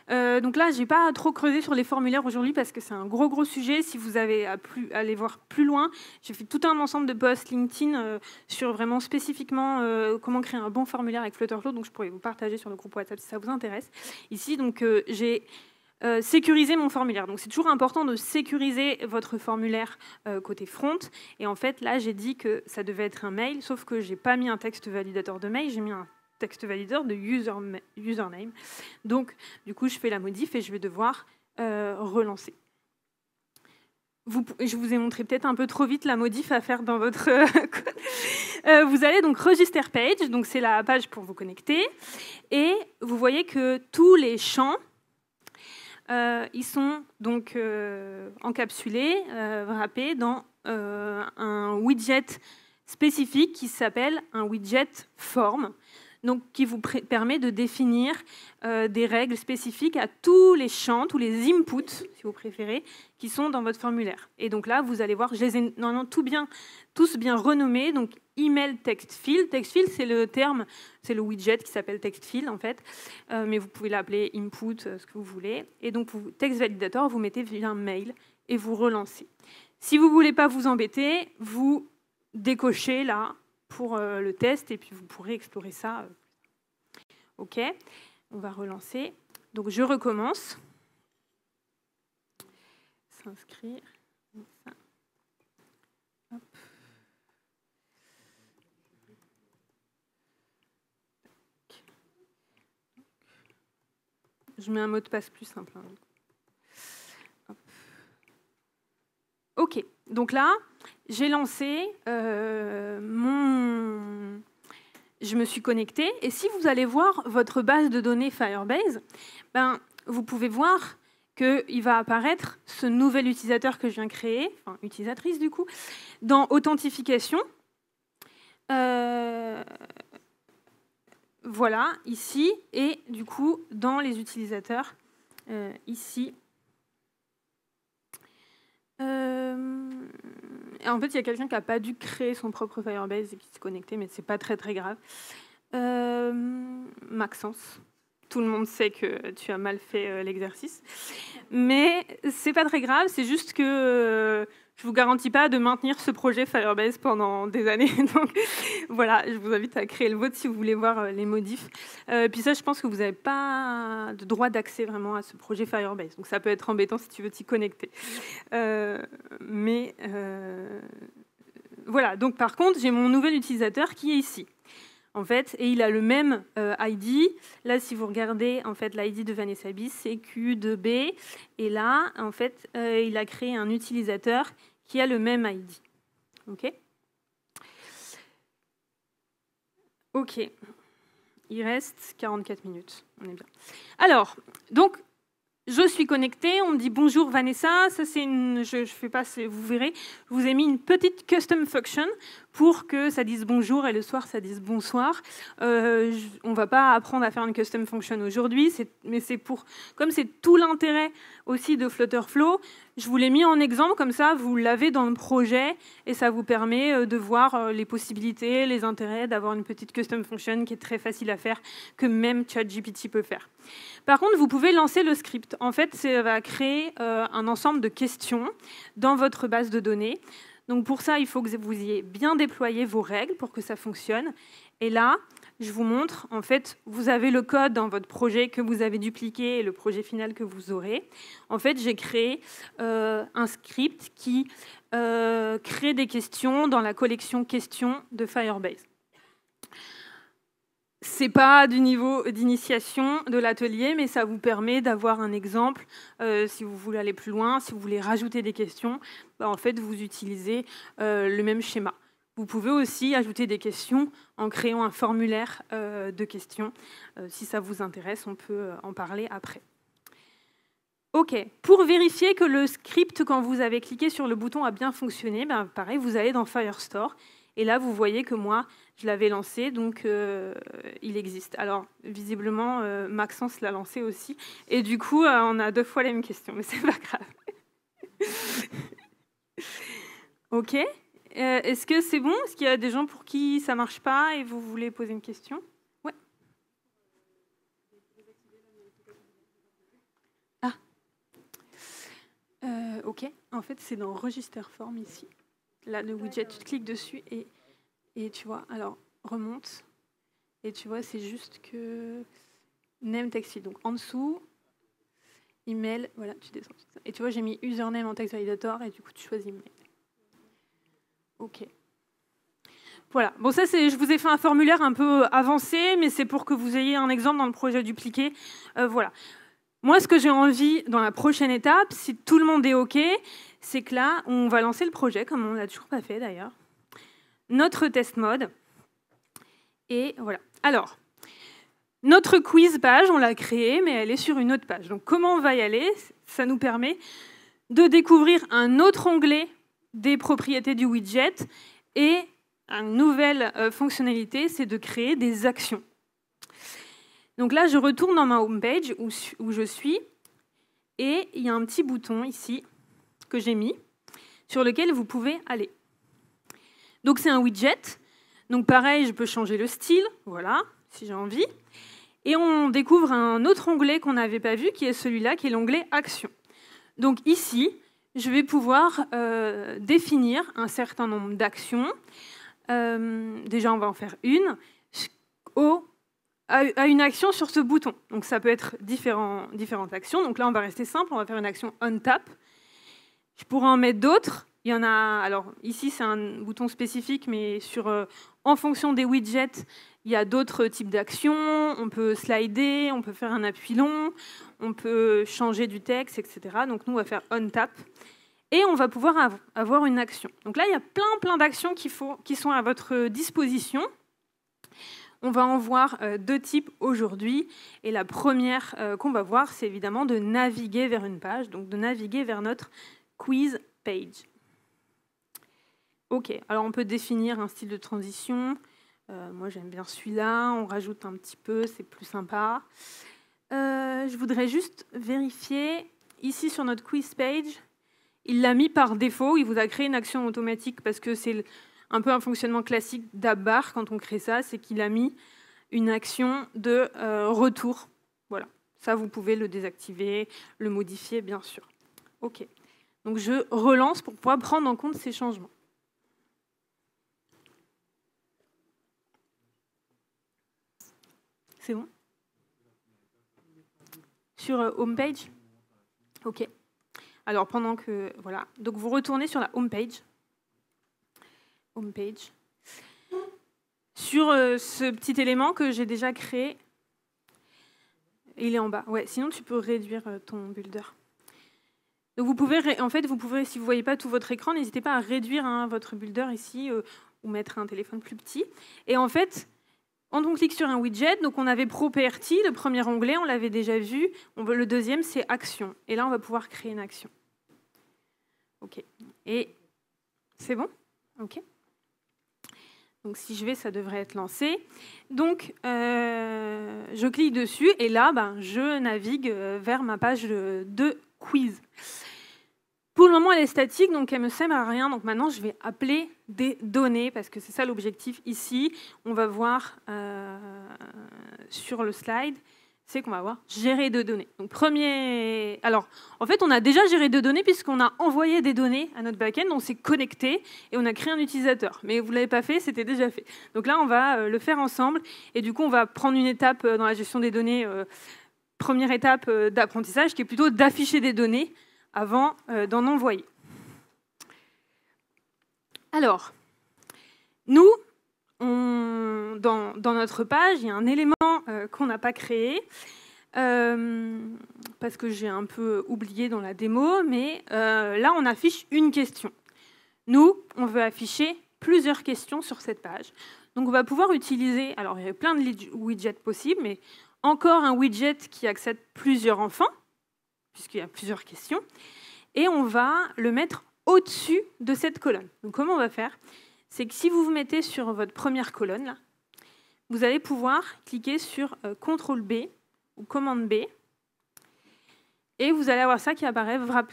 Donc là, je n'ai pas trop creusé sur les formulaires aujourd'hui parce que c'est un gros sujet. Si vous avez à aller voir plus loin, j'ai fait tout un ensemble de posts LinkedIn sur vraiment spécifiquement comment créer un bon formulaire avec Flutterflow. Donc je pourrais vous partager sur le groupe WhatsApp si ça vous intéresse. Ici, donc j'ai sécuriser mon formulaire. Donc c'est toujours important de sécuriser votre formulaire côté front. Et en fait, là, j'ai dit que ça devait être un mail, sauf que j'ai pas mis un texte validateur de mail, j'ai mis un texte validateur de username. Donc, du coup, je fais la modif et je vais devoir relancer. Je vous ai montré peut-être un peu trop vite la modif à faire dans votre code. Vous allez donc register page, donc c'est la page pour vous connecter. Et vous voyez que tous les champs ils sont donc encapsulés, wrappés dans un widget spécifique qui s'appelle un widget form, donc qui vous permet de définir des règles spécifiques à tous les champs, tous les inputs, si vous préférez, qui sont dans votre formulaire. Et donc là, vous allez voir, je les ai normalement tous bien renommés. Donc email text field. Text field, c'est le terme, c'est le widget qui s'appelle text field en fait, mais vous pouvez l'appeler input, ce que vous voulez. Et donc text validator, vous mettez via mail et vous relancez. Si vous voulez pas vous embêter, vous décochez là pour le test et puis vous pourrez explorer ça. OK, on va relancer. Donc je recommence. S'inscrire. Ça. Hop. Je mets un mot de passe plus simple. Hein. Hop. OK, donc là, j'ai lancé Je me suis connectée. Et si vous allez voir votre base de données Firebase, ben, vous pouvez voir qu'il va apparaître ce nouvel utilisateur que je viens créer, enfin utilisatrice du coup, dans Authentification. Voilà, ici, et du coup, dans les utilisateurs, ici. En fait, il y a quelqu'un qui n'a pas dû créer son propre Firebase et qui s'est connecté, mais ce n'est pas très grave. Maxence, tout le monde sait que tu as mal fait l'exercice. Mais ce n'est pas très grave, c'est juste que je ne vous garantis pas de maintenir ce projet Firebase pendant des années. Donc voilà, je vous invite à créer le vôtre si vous voulez voir les modifs. Puis ça, je pense que vous n'avez pas de droit d'accès vraiment à ce projet Firebase. Donc ça peut être embêtant si tu veux t'y connecter. Voilà, donc par contre, j'ai mon nouvel utilisateur qui est ici. en fait, et il a le même ID. Là, si vous regardez, en fait, l'ID de Vanessa Bis, c'est Q2B, et là, en fait, il a créé un utilisateur qui a le même ID. OK. OK. Il reste 44 minutes. On est bien. Alors, donc, je suis connectée, on me dit bonjour Vanessa, ça c'est une, je fais pas, vous verrez, je vous ai mis une petite custom function pour que ça dise bonjour et le soir ça dise bonsoir. On va pas apprendre à faire une custom function aujourd'hui, mais c'est pour, comme c'est tout l'intérêt aussi de Flutterflow, je vous l'ai mis en exemple, comme ça vous l'avez dans le projet et ça vous permet de voir les possibilités, les intérêts d'avoir une petite custom function qui est très facile à faire, que même ChatGPT peut faire. Par contre, vous pouvez lancer le script. En fait, ça va créer un ensemble de questions dans votre base de données. Donc pour ça, il faut que vous ayez bien déployé vos règles pour que ça fonctionne. Et là, je vous montre, en fait, vous avez le code dans votre projet que vous avez dupliqué et le projet final que vous aurez. En fait, j'ai créé un script qui crée des questions dans la collection questions de Firebase. C'est pas du niveau d'initiation de l'atelier, mais ça vous permet d'avoir un exemple. Si vous voulez aller plus loin, si vous voulez rajouter des questions, en fait, vous utilisez le même schéma. Vous pouvez aussi ajouter des questions en créant un formulaire de questions. Si ça vous intéresse, on peut en parler après. OK. Pour vérifier que le script, quand vous avez cliqué sur le bouton, a bien fonctionné, pareil, vous allez dans Firestore. Et là, vous voyez que moi, je l'avais lancé, donc il existe. Alors, visiblement, Maxence l'a lancé aussi. Et du coup, on a 2 fois la même question, mais c'est pas grave. OK. Est-ce que c'est bon? Est-ce qu'il y a des gens pour qui ça marche pas et vous voulez poser une question? Ouais. Ah. OK. En fait, c'est dans Register Form ici. Là, le widget, tu cliques dessus et tu vois, alors, remonte. Et tu vois, c'est juste que name text field. Donc, en dessous, email, voilà, tu descends. Et tu vois, j'ai mis username en text validator et du coup, tu choisis email. OK. Voilà. Bon, ça, je vous ai fait un formulaire un peu avancé, mais c'est pour que vous ayez un exemple dans le projet dupliqué. Voilà. Moi, ce que j'ai envie dans la prochaine étape, si tout le monde est OK, c'est que là, on va lancer le projet, comme on ne l'a toujours pas fait d'ailleurs. Notre test mode. Et voilà. Alors, notre quiz page, on l'a créée, mais elle est sur une autre page. Donc, comment on va y aller? Ça nous permet de découvrir un autre onglet des propriétés du widget et une nouvelle fonctionnalité, c'est de créer des actions. Donc là, je retourne dans ma home page où je suis et il y a un petit bouton ici que j'ai mis sur lequel vous pouvez aller. Donc c'est un widget. Donc pareil, je peux changer le style, voilà, si j'ai envie. Et on découvre un autre onglet qu'on n'avait pas vu, qui est celui-là, qui est l'onglet Action. Donc ici, je vais pouvoir définir un certain nombre d'actions. Déjà, on va en faire une à une action sur ce bouton. Donc ça peut être différentes actions. Donc là, on va rester simple, on va faire une action on-tap. Je pourrais en mettre d'autres. Il y en a, alors ici c'est un bouton spécifique, mais en fonction des widgets, il y a d'autres types d'actions. On peut slider, on peut faire un appui long, on peut changer du texte, etc. Donc nous, on va faire on-tap. Et on va pouvoir avoir une action. Donc là, il y a plein d'actions qui sont à votre disposition. On va en voir 2 types aujourd'hui. Et la première qu'on va voir, c'est évidemment de naviguer vers une page, donc de naviguer vers notre quiz page. OK, alors on peut définir un style de transition. Moi, j'aime bien celui-là. On rajoute un petit peu, c'est plus sympa. Je voudrais juste vérifier, ici sur notre quiz page, il l'a mis par défaut. Il vous a créé une action automatique parce que c'est un peu un fonctionnement classique d'AppBar quand on crée ça, c'est qu'il a mis une action de retour. Voilà, ça, vous pouvez le désactiver, le modifier, bien sûr. OK. Donc, je relance pour pouvoir prendre en compte ces changements. C'est bon? Sur homepage? OK. Alors, pendant que... Voilà. Donc, vous retournez sur la homepage. Homepage. sur ce petit élément que j'ai déjà créé. Il est en bas. Ouais, sinon, tu peux réduire ton builder. Donc vous pouvez, en fait, si vous ne voyez pas tout votre écran, n'hésitez pas à réduire votre builder ici ou mettre un téléphone plus petit. Et en fait, quand on clique sur un widget, donc on avait Property, le premier onglet, on l'avait déjà vu. Le deuxième, c'est Action. Et là, on va pouvoir créer une action. OK. Et c'est bon? OK. Donc si je vais, ça devrait être lancé. Donc je clique dessus et là, je navigue vers ma page de quiz. Pour le moment, elle est statique, donc elle ne me sert à rien. Donc maintenant, je vais appeler des données parce que c'est ça l'objectif ici. On va voir sur le slide, c'est qu'on va voir gérer de données. Donc premier, alors en fait, on a déjà géré de données puisqu'on a envoyé des données à notre backend, on s'est connecté et on a créé un utilisateur. Mais vous ne l'avez pas fait, c'était déjà fait. Donc là, on va le faire ensemble et du coup, on va prendre une étape dans la gestion des données, première étape d'apprentissage qui est plutôt d'afficher des données avant d'en envoyer. Alors, nous, dans notre page, il y a un élément qu'on n'a pas créé, parce que j'ai un peu oublié dans la démo, mais là, on affiche une question. Nous, on veut afficher plusieurs questions sur cette page. Donc, on va pouvoir utiliser, alors il y a plein de widgets possibles, mais encore un widget qui accepte plusieurs enfants, puisqu'il y a plusieurs questions, et on va le mettre au-dessus de cette colonne. Donc, comment on va faire? C'est que si vous vous mettez sur votre première colonne, là, vous allez pouvoir cliquer sur CTRL B ou commande B, et vous allez avoir ça qui apparaît, wrap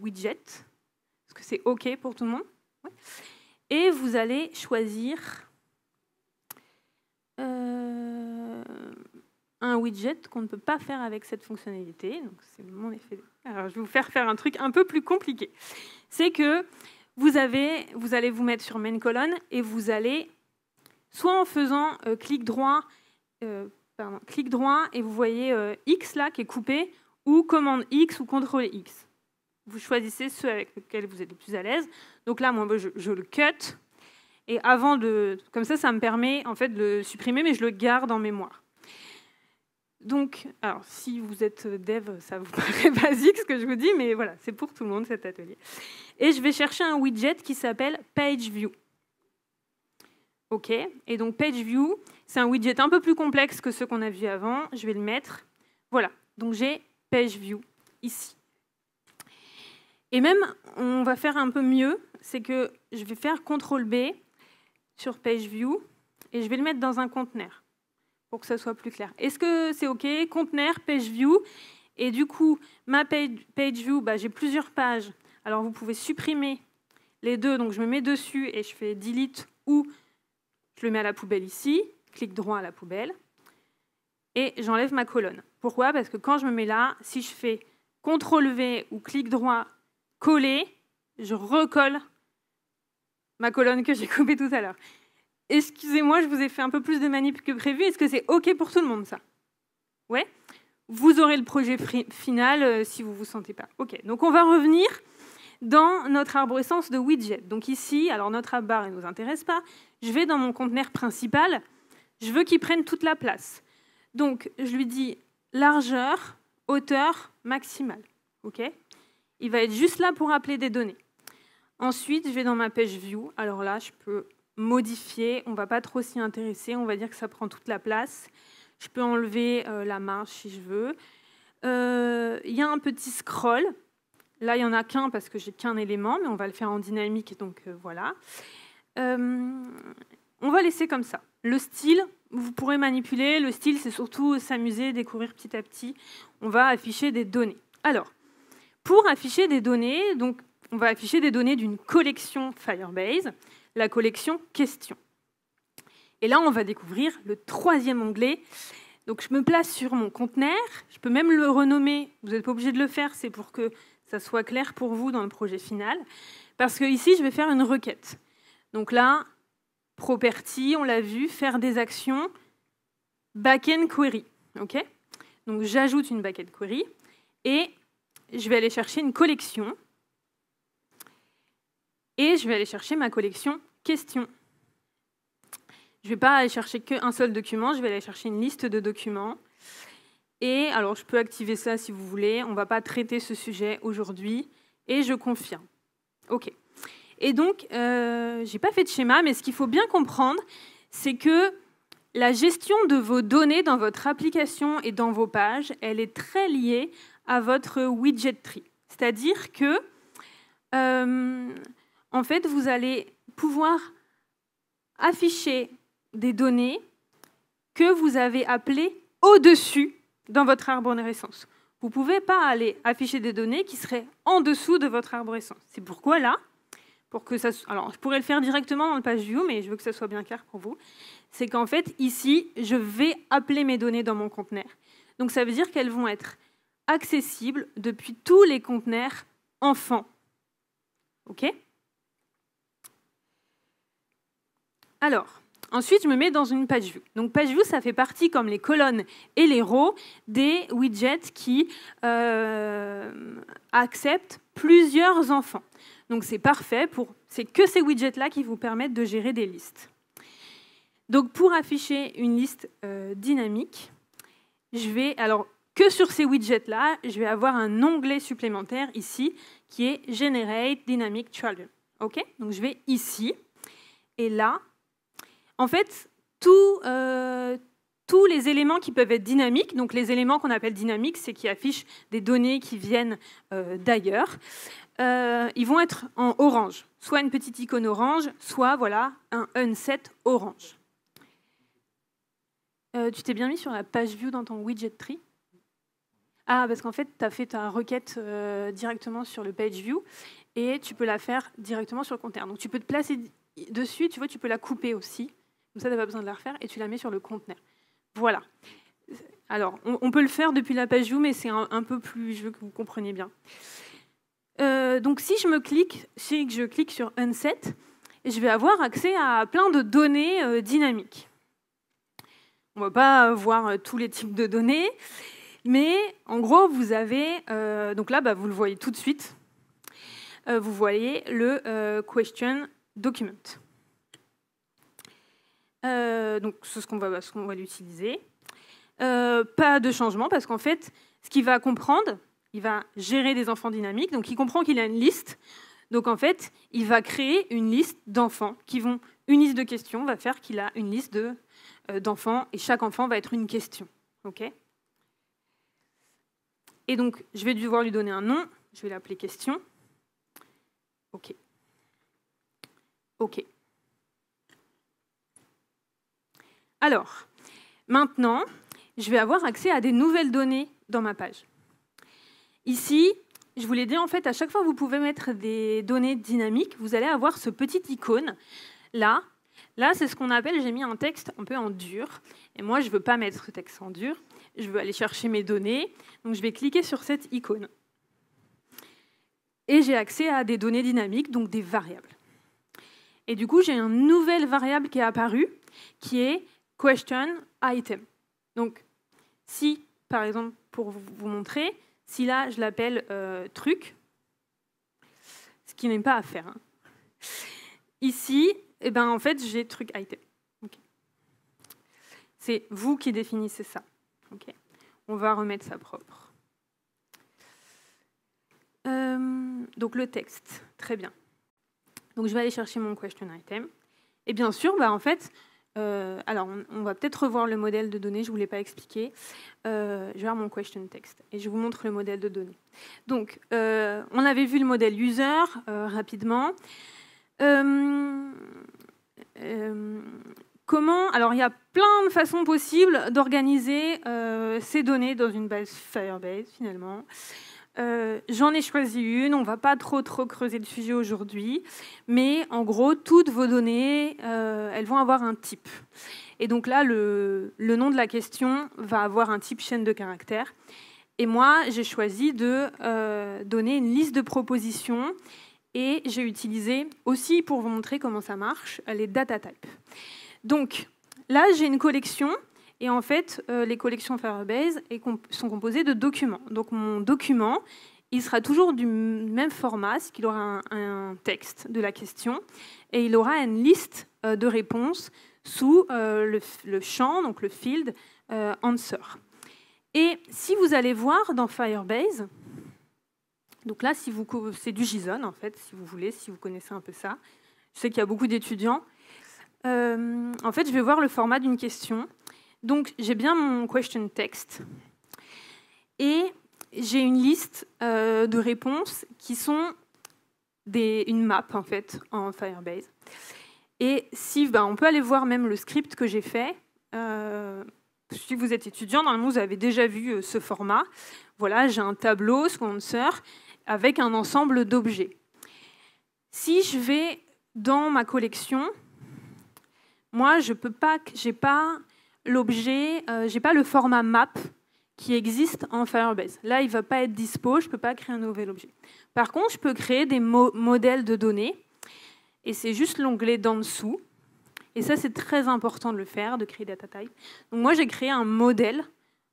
widget, parce que c'est OK pour tout le monde. Ouais. Et vous allez choisir un widget qu'on ne peut pas faire avec cette fonctionnalité. Donc c'est mon effet. Alors je vais vous faire un truc un peu plus compliqué. C'est que vous allez vous mettre sur main colonne et vous allez, soit en faisant clic droit et vous voyez X là qui est coupé, ou commande X ou CTRL X. Vous choisissez ceux avec lesquels vous êtes le plus à l'aise. Donc là, moi, je le cut. Et avant de... Comme ça me permet en fait de le supprimer, mais je le garde en mémoire. Donc, alors, si vous êtes dev, ça vous paraît basique ce que je vous dis, mais voilà, c'est pour tout le monde cet atelier. Et je vais chercher un widget qui s'appelle Page View. OK. Et donc, Page View, c'est un widget un peu plus complexe que ceux qu'on a vus avant. Je vais le mettre. Voilà. Donc, j'ai Page View ici. Et même, on va faire un peu mieux, c'est que je vais faire CTRL B sur Page View et je vais le mettre dans un conteneur pour que ça soit plus clair. Est-ce que c'est OK? Conteneur, Page View. Et du coup, ma Page View, j'ai plusieurs pages. Alors, vous pouvez supprimer les deux. Donc, je me mets dessus et je fais Delete ou je le mets à la poubelle ici. Clic droit à la poubelle. Et j'enlève ma colonne. Pourquoi? Parce que quand je me mets là, si je fais CTRL V ou clic droit, coller, je recolle ma colonne que j'ai coupée tout à l'heure. Excusez-moi, je vous ai fait un peu plus de manip que prévu. Est-ce que c'est OK pour tout le monde, ça? Ouais? Vous aurez le projet final si vous ne vous sentez pas. OK, donc on va revenir dans notre arborescence de widget. Donc ici, alors notre app-bar ne nous intéresse pas. Je vais dans mon conteneur principal. Je veux qu'il prenne toute la place. Donc, je lui dis largeur, hauteur maximale. OK? Il va être juste là pour appeler des données. Ensuite, je vais dans ma page view. Alors là, je peux modifier. On ne va pas trop s'y intéresser. On va dire que ça prend toute la place. Je peux enlever la marge si je veux. Il y a un petit scroll. Là, il n'y en a qu'un parce que j'ai qu'un élément, mais on va le faire en dynamique. Donc voilà. On va laisser comme ça. Le style, vous pourrez manipuler. Le style, c'est surtout s'amuser, découvrir petit à petit. On va afficher des données. Alors, pour afficher des données, donc, on va afficher des données d'une collection Firebase, la collection questions. Et là, on va découvrir le troisième onglet. Donc, je me place sur mon conteneur. Je peux même le renommer. Vous n'êtes pas obligé de le faire. C'est pour que ça soit clair pour vous dans le projet final. Parce que ici, je vais faire une requête. Donc là, property, on l'a vu, faire des actions, backend query. Okay, donc, j'ajoute une backend query et je vais aller chercher une collection. Et je vais aller chercher ma collection questions. Je ne vais pas aller chercher qu'un seul document, je vais aller chercher une liste de documents. Et alors, je peux activer ça si vous voulez. On ne va pas traiter ce sujet aujourd'hui. Et je confirme. OK. Et donc, je n'ai pas fait de schéma, mais ce qu'il faut bien comprendre, c'est que la gestion de vos données dans votre application et dans vos pages, elle est très liée à votre widget tree. C'est-à-dire que, en fait, vous allez pouvoir afficher des données que vous avez appelées au-dessus dans votre arborescence. Vous ne pouvez pas aller afficher des données qui seraient en dessous de votre arborescence. C'est pourquoi là, alors je pourrais le faire directement dans le page view, mais je veux que ça soit bien clair pour vous, c'est qu'en fait, ici, je vais appeler mes données dans mon conteneur. Donc ça veut dire qu'elles vont être accessibles depuis tous les conteneurs enfants. OK ? Alors, ensuite, je me mets dans une page view. Donc, page view, ça fait partie, comme les colonnes et les rows, des widgets qui acceptent plusieurs enfants. Donc, c'est parfait. C'est que ces widgets-là qui vous permettent de gérer des listes. Donc, pour afficher une liste dynamique, je vais, alors, que sur ces widgets-là, je vais avoir un onglet supplémentaire ici qui est Generate Dynamic Children. OK ? Donc, je vais ici. Et là, en fait, tous les éléments qui peuvent être dynamiques, donc les éléments qu'on appelle dynamiques, c'est qui affichent des données qui viennent d'ailleurs, ils vont être en orange. Soit une petite icône orange, soit voilà, un unset orange. Tu t'es bien mis sur la page view dans ton widget tree ? Ah, parce qu'en fait, tu as fait ta requête directement sur le page view et tu peux la faire directement sur le conteneur. Donc, tu peux te placer dessus, tu vois, tu peux la couper aussi. Comme ça, tu n'as pas besoin de la refaire et tu la mets sur le conteneur. Voilà. Alors, on peut le faire depuis la page view, mais c'est un peu plus... Je veux que vous compreniez bien. Donc, si je clique sur Unset, je vais avoir accès à plein de données dynamiques. On ne va pas voir tous les types de données, mais en gros, vous avez... donc là, vous le voyez tout de suite. Vous voyez le Question Document. Donc, c'est ce qu'on va l'utiliser. Pas de changement, parce qu'en fait, ce qu'il va comprendre, il va gérer des enfants dynamiques, donc il comprend qu'il a une liste. Donc, en fait, il va créer une liste d'enfants qui vont... Une liste de questions va faire qu'il a une liste d'enfants, et chaque enfant va être une question. OK ? Et donc, je vais devoir lui donner un nom. Je vais l'appeler question. OK. OK. Alors, maintenant, je vais avoir accès à des nouvelles données dans ma page. Ici, je vous l'ai dit, en fait, à chaque fois que vous pouvez mettre des données dynamiques, vous allez avoir ce petit icône là. Là, c'est ce qu'on appelle, j'ai mis un texte un peu en dur. Et moi, je ne veux pas mettre ce texte en dur. Je veux aller chercher mes données. Donc, je vais cliquer sur cette icône. Et j'ai accès à des données dynamiques, donc des variables. Et du coup, j'ai une nouvelle variable qui est apparue, qui est question item. Donc, si, par exemple, pour vous montrer, si là, je l'appelle truc, ce qui n'est pas à faire. Hein. Ici, eh ben, en fait, j'ai truc item. Okay. C'est vous qui définissez ça. Okay. On va remettre ça propre. Donc, le texte, très bien. Donc, je vais aller chercher mon question item. Et bien sûr, en fait, alors, on va peut-être revoir le modèle de données, je ne vous l'ai pas expliqué. Je vais voir mon question text et je vous montre le modèle de données. Donc, on avait vu le modèle user rapidement. Comment ? Alors, il y a plein de façons possibles d'organiser ces données dans une base Firebase, finalement. J'en ai choisi une, on ne va pas trop creuser le sujet aujourd'hui, mais en gros, toutes vos données, elles vont avoir un type. Et donc là, le nom de la question va avoir un type chaîne de caractères. Et moi, j'ai choisi de donner une liste de propositions et j'ai utilisé aussi, pour vous montrer comment ça marche, les data types. Donc là, j'ai une collection. Et en fait, les collections Firebase sont composées de documents. Donc mon document, il sera toujours du même format, c'est qu'il aura un texte de la question, et il aura une liste de réponses sous le champ, donc le field answer. Et si vous allez voir dans Firebase, donc là, c'est du JSON, en fait, si vous voulez, si vous connaissez un peu ça. Je sais qu'il y a beaucoup d'étudiants. En fait, je vais voir le format d'une question. Donc, j'ai bien mon question text. Et j'ai une liste de réponses qui sont une map, en fait, en Firebase. Et si, on peut aller voir même le script que j'ai fait. Si vous êtes étudiant, normalement, vous avez déjà vu ce format. Voilà, j'ai un tableau, answer, avec un ensemble d'objets. Si je vais dans ma collection, moi, j'ai pas l'objet, j'ai pas le format map qui existe en Firebase. Là, il ne va pas être dispo, je ne peux pas créer un nouvel objet. Par contre, je peux créer des modèles de données, et c'est juste l'onglet d'en dessous. Et ça, c'est très important de le faire, de créer data type. Donc moi, j'ai créé un modèle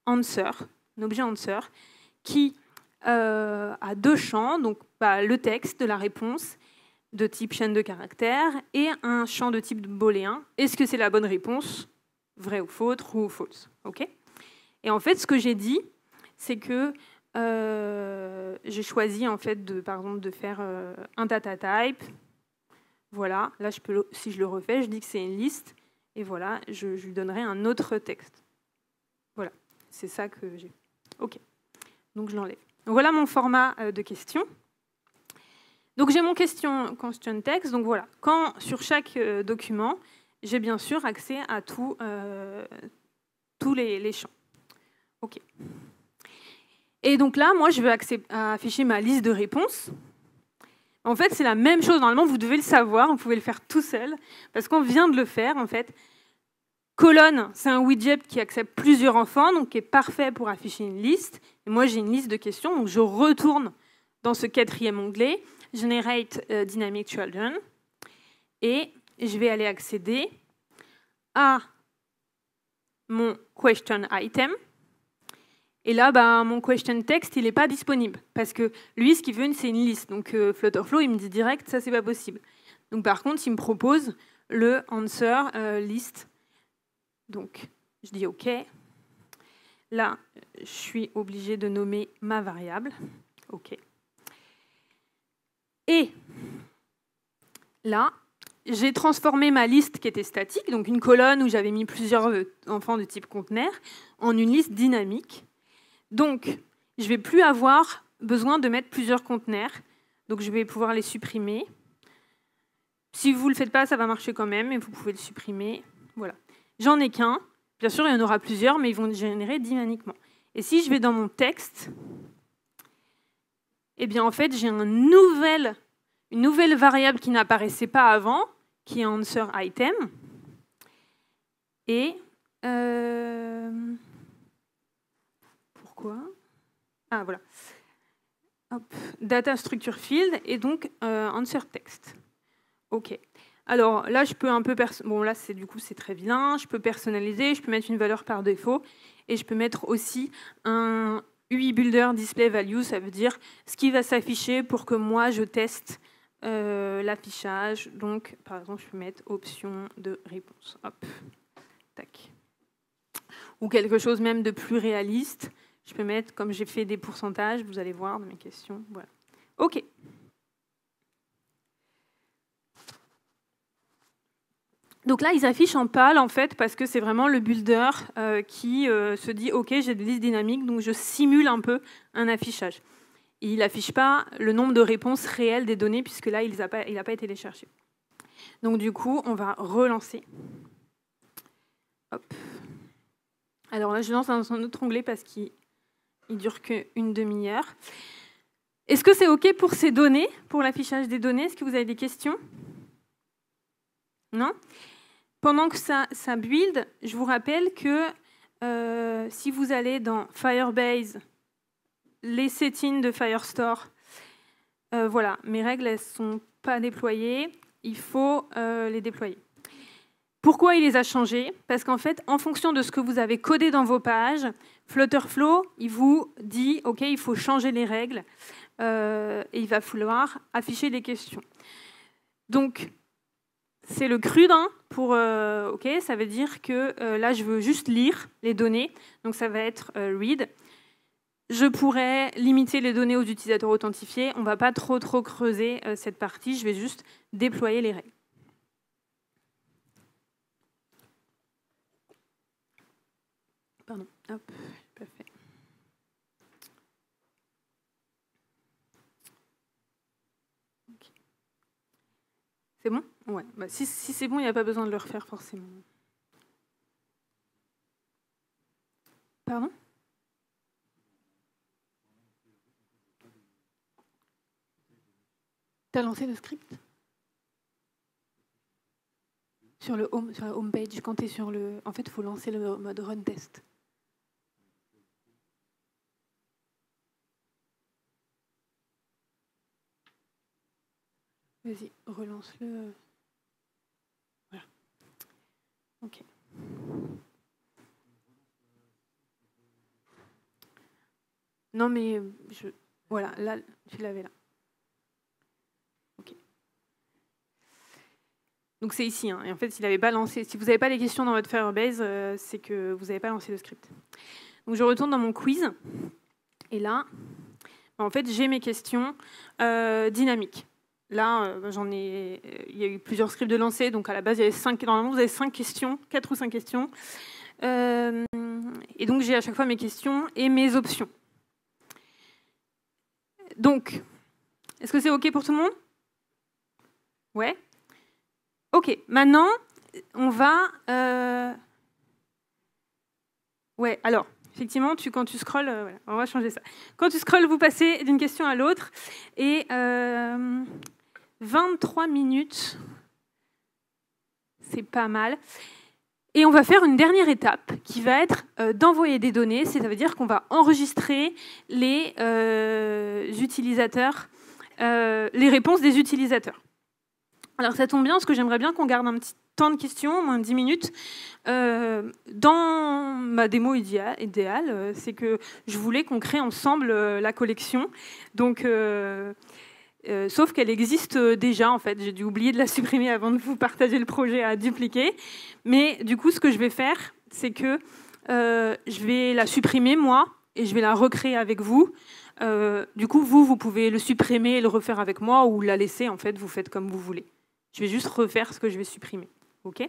answer, un objet answer, qui a deux champs, donc le texte de la réponse de type chaîne de caractères et un champ de type booléen. Est-ce que c'est la bonne réponse? Vrai ou faux, true ou false. OK? Et en fait, ce que j'ai dit, c'est que j'ai choisi en fait par exemple, de faire un data type. Voilà, là, si je le refais, je dis que c'est une liste. Et voilà, je lui donnerai un autre texte. Voilà, c'est ça que j'ai. OK, donc je l'enlève. Voilà mon format de question. Donc j'ai mon question text. Donc voilà, sur chaque document, j'ai bien sûr accès à tous les champs. OK. Et donc là, moi, je veux afficher ma liste de réponses. En fait, c'est la même chose. Normalement, vous devez le savoir. Vous pouvez le faire tout seul. Parce qu'on vient de le faire, en fait. Colonne, c'est un widget qui accepte plusieurs enfants, donc qui est parfait pour afficher une liste. Et moi, j'ai une liste de questions. Donc, je retourne dans ce quatrième onglet, Generate Dynamic Children. Et je vais aller accéder à mon question item. Et là, mon question text, il n'est pas disponible. Parce que lui, ce qu'il veut, c'est une liste. Donc, Flutterflow, il me dit direct, ça, c'est pas possible. Donc, par contre, il me propose le answer list. Donc, je dis OK. Là, je suis obligée de nommer ma variable. OK. Et là, j'ai transformé ma liste qui était statique, donc une colonne où j'avais mis plusieurs enfants de type conteneur, en une liste dynamique. Donc, je ne vais plus avoir besoin de mettre plusieurs conteneurs. Donc, je vais pouvoir les supprimer. Si vous ne le faites pas, ça va marcher quand même, mais vous pouvez le supprimer. Voilà. J'en ai qu'un. Bien sûr, il y en aura plusieurs, mais ils vont générer dynamiquement. Et si je vais dans mon texte, eh bien, en fait, j'ai une nouvelle variable qui n'apparaissait pas avant, qui est answer item. Et pourquoi? Ah, voilà. Hop. Data structure field et donc answer text. OK. Alors là, je peux un peu bon là c'est très vilain. Je peux personnaliser, je peux mettre une valeur par défaut et je peux mettre aussi un UI builder display value. Ça veut dire ce qui va s'afficher pour que moi je teste l'affichage. Donc par exemple, je peux mettre option de réponse. Hop. Tac. Ou quelque chose même de plus réaliste. Je peux mettre, comme j'ai fait des pourcentages, vous allez voir dans mes questions. Voilà. OK. Donc là, ils affichent en pâle, en fait, parce que c'est vraiment le builder qui se dit « Ok, j'ai des listes dynamiques, donc je simule un peu un affichage. » Il n'affiche pas le nombre de réponses réelles des données, puisque là, il n'a pas été les chercher. Donc du coup, on va relancer. Hop. Alors là, je lance dans un autre onglet parce qu'il ne dure qu'une demi-heure. Est-ce que c'est OK pour ces données, pour l'affichage des données? Est-ce que vous avez des questions? Non? Pendant que ça build, je vous rappelle que si vous allez dans Firebase, les settings de Firestore, voilà, mes règles, elles ne sont pas déployées. Il faut les déployer. Pourquoi il les a changées? Parce qu'en fait, en fonction de ce que vous avez codé dans vos pages, Flutterflow, il vous dit, OK, il faut changer les règles et il va falloir afficher les questions. Donc, c'est le CRUD. Hein, OK, ça veut dire que là, je veux juste lire les données. Donc, ça va être read. Je pourrais limiter les données aux utilisateurs authentifiés. On ne va pas trop creuser cette partie. Je vais juste déployer les règles. Pardon, hop, pas fait. Okay. C'est bon? Ouais. Bah, si c'est bon, il n'y a pas besoin de le refaire forcément. Pardon? T'as lancé le script? Sur la home page, quand tu es sur le... En fait, il faut lancer le mode run test. Vas-y, relance-le. Voilà. OK. Non, mais voilà, là, tu l'avais là. OK. Donc c'est ici. Hein. Et en fait, s'il n'avait pas lancé, si vous n'avez pas les questions dans votre Firebase, c'est que vous n'avez pas lancé le script. Donc je retourne dans mon quiz. Et là, en fait, j'ai mes questions dynamiques. Là, il y a eu plusieurs scripts de lancer. Donc à la base, il y avait 5. Normalement, vous avez 5 questions, 4 ou 5 questions. Et donc j'ai à chaque fois mes questions et mes options. Donc, est-ce que c'est OK pour tout le monde? Ouais. OK. Maintenant, on va... Ouais, alors, effectivement, quand tu scrolles... voilà, on va changer ça. Quand tu scrolles, vous passez d'une question à l'autre. Et 23 minutes, c'est pas mal. Et on va faire une dernière étape qui va être d'envoyer des données. Ça veut dire qu'on va enregistrer les utilisateurs, les réponses des utilisateurs. Alors ça tombe bien parce que j'aimerais bien qu'on garde un petit temps de questions, au moins 10 minutes. Dans ma démo idéale, c'est que je voulais qu'on crée ensemble la collection. Donc, sauf qu'elle existe déjà, en fait. J'ai dû oublier de la supprimer avant de vous partager le projet à dupliquer. Mais du coup, ce que je vais faire, c'est que je vais la supprimer, moi, et je vais la recréer avec vous. Du coup, vous pouvez le supprimer et le refaire avec moi ou la laisser, en fait, vous faites comme vous voulez. Je vais juste refaire ce que je vais supprimer. OK ?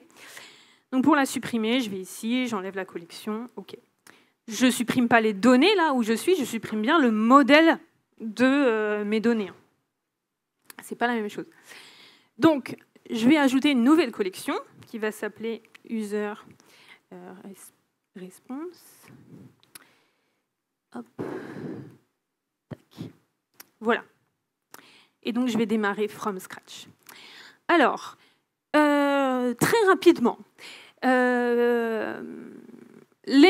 Donc pour la supprimer, je vais ici, j'enlève la collection. OK. Je ne supprime pas les données là où je supprime bien le modèle de mes données. Ce n'est pas la même chose. Donc, je vais ajouter une nouvelle collection qui va s'appeler User Response. Hop. Tac. Voilà. Et donc, je vais démarrer from scratch. Alors, très rapidement, les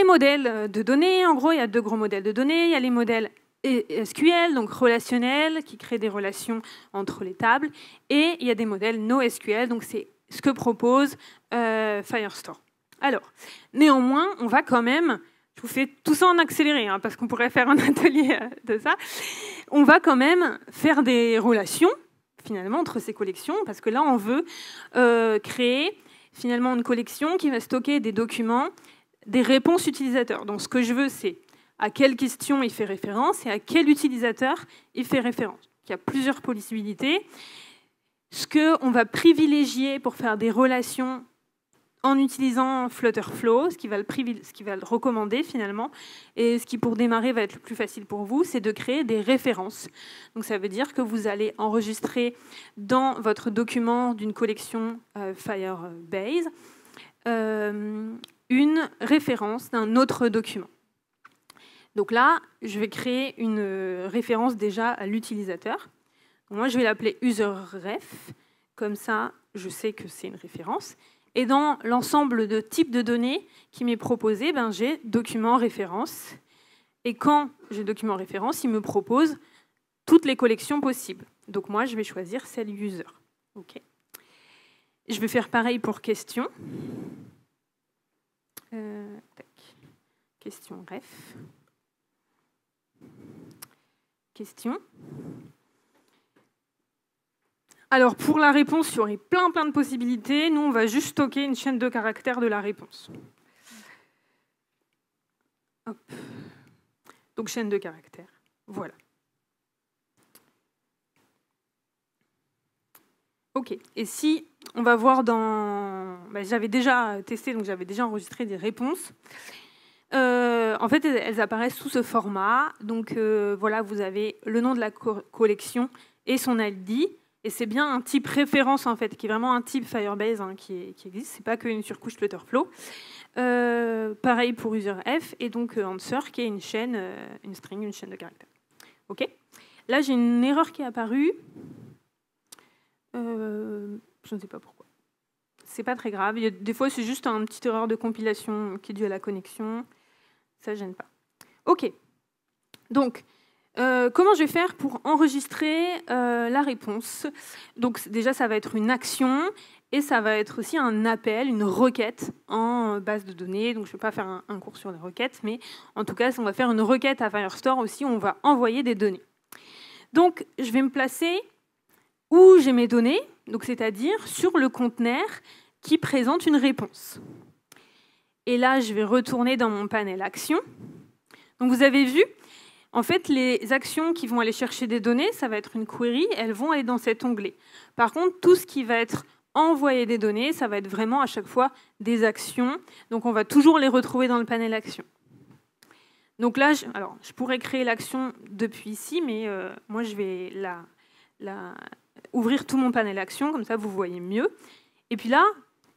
modèles de données, en gros, il y a 2 gros modèles de données. Il y a les modèles SQL, donc relationnels, qui créent des relations entre les tables. Et il y a des modèles NoSQL, donc c'est ce que propose Firestore. Alors, néanmoins, on va quand même... Je vous fais tout ça en accéléré, hein, parce qu'on pourrait faire un atelier de ça. On va quand même faire des relations, finalement, entre ces collections, parce que là, on veut créer, finalement, une collection qui va stocker des documents, des réponses utilisateurs. Donc, ce que je veux, c'est à quelle question il fait référence et à quel utilisateur il fait référence. Il y a plusieurs possibilités. Ce qu'on va privilégier pour faire des relations en utilisant Flutterflow, ce qui va le recommander finalement, et ce qui pour démarrer va être le plus facile pour vous, c'est de créer des références. Donc ça veut dire que vous allez enregistrer dans votre document d'une collection Firebase une référence d'un autre document. Donc là, je vais créer une référence déjà à l'utilisateur. Moi, je vais l'appeler userRef, comme ça, je sais que c'est une référence. Et dans l'ensemble de types de données qui m'est proposé, j'ai document référence. Et quand j'ai document référence, il me propose toutes les collections possibles. Donc moi, je vais choisir celle user. Okay. Je vais faire pareil pour question. Question ref. Question. Alors, pour la réponse, il y aurait plein de possibilités. Nous, on va juste stocker une chaîne de caractères de la réponse. Hop. Donc, chaîne de caractères. Voilà. OK. Et si on va voir dans... j'avais déjà testé, donc j'avais déjà enregistré des réponses. En fait, elles apparaissent sous ce format. Donc, voilà, vous avez le nom de la collection et son ID. Et c'est bien un type référence, en fait, qui est vraiment un type Firebase qui existe. C'est pas qu'une surcouche Flutterflow. Pareil pour userf. Et donc, answer, qui est une chaîne, une string, une chaîne de caractères. OK. Là, j'ai une erreur qui est apparue. Je ne sais pas pourquoi. C'est pas très grave. Des fois, c'est juste une petite erreur de compilation qui est due à la connexion. Ça ne gêne pas. OK. Donc, comment je vais faire pour enregistrer la réponse? Donc, déjà, ça va être une action et ça va être aussi un appel, une requête en base de données. Donc, je ne vais pas faire un cours sur les requêtes, mais en tout cas, on va faire une requête à Firestore aussi où on va envoyer des données. Donc, je vais me placer où j'ai mes données, donc c'est-à-dire sur le conteneur qui présente une réponse. Et là, je vais retourner dans mon panel Actions. Donc vous avez vu, en fait, les actions qui vont aller chercher des données, ça va être une query, elles vont aller dans cet onglet. Par contre, tout ce qui va être envoyé des données, ça va être vraiment à chaque fois des actions. Donc on va toujours les retrouver dans le panel Actions. Donc là, je pourrais créer l'action depuis ici, mais moi, je vais ouvrir tout mon panel Actions, comme ça vous voyez mieux. Et puis là,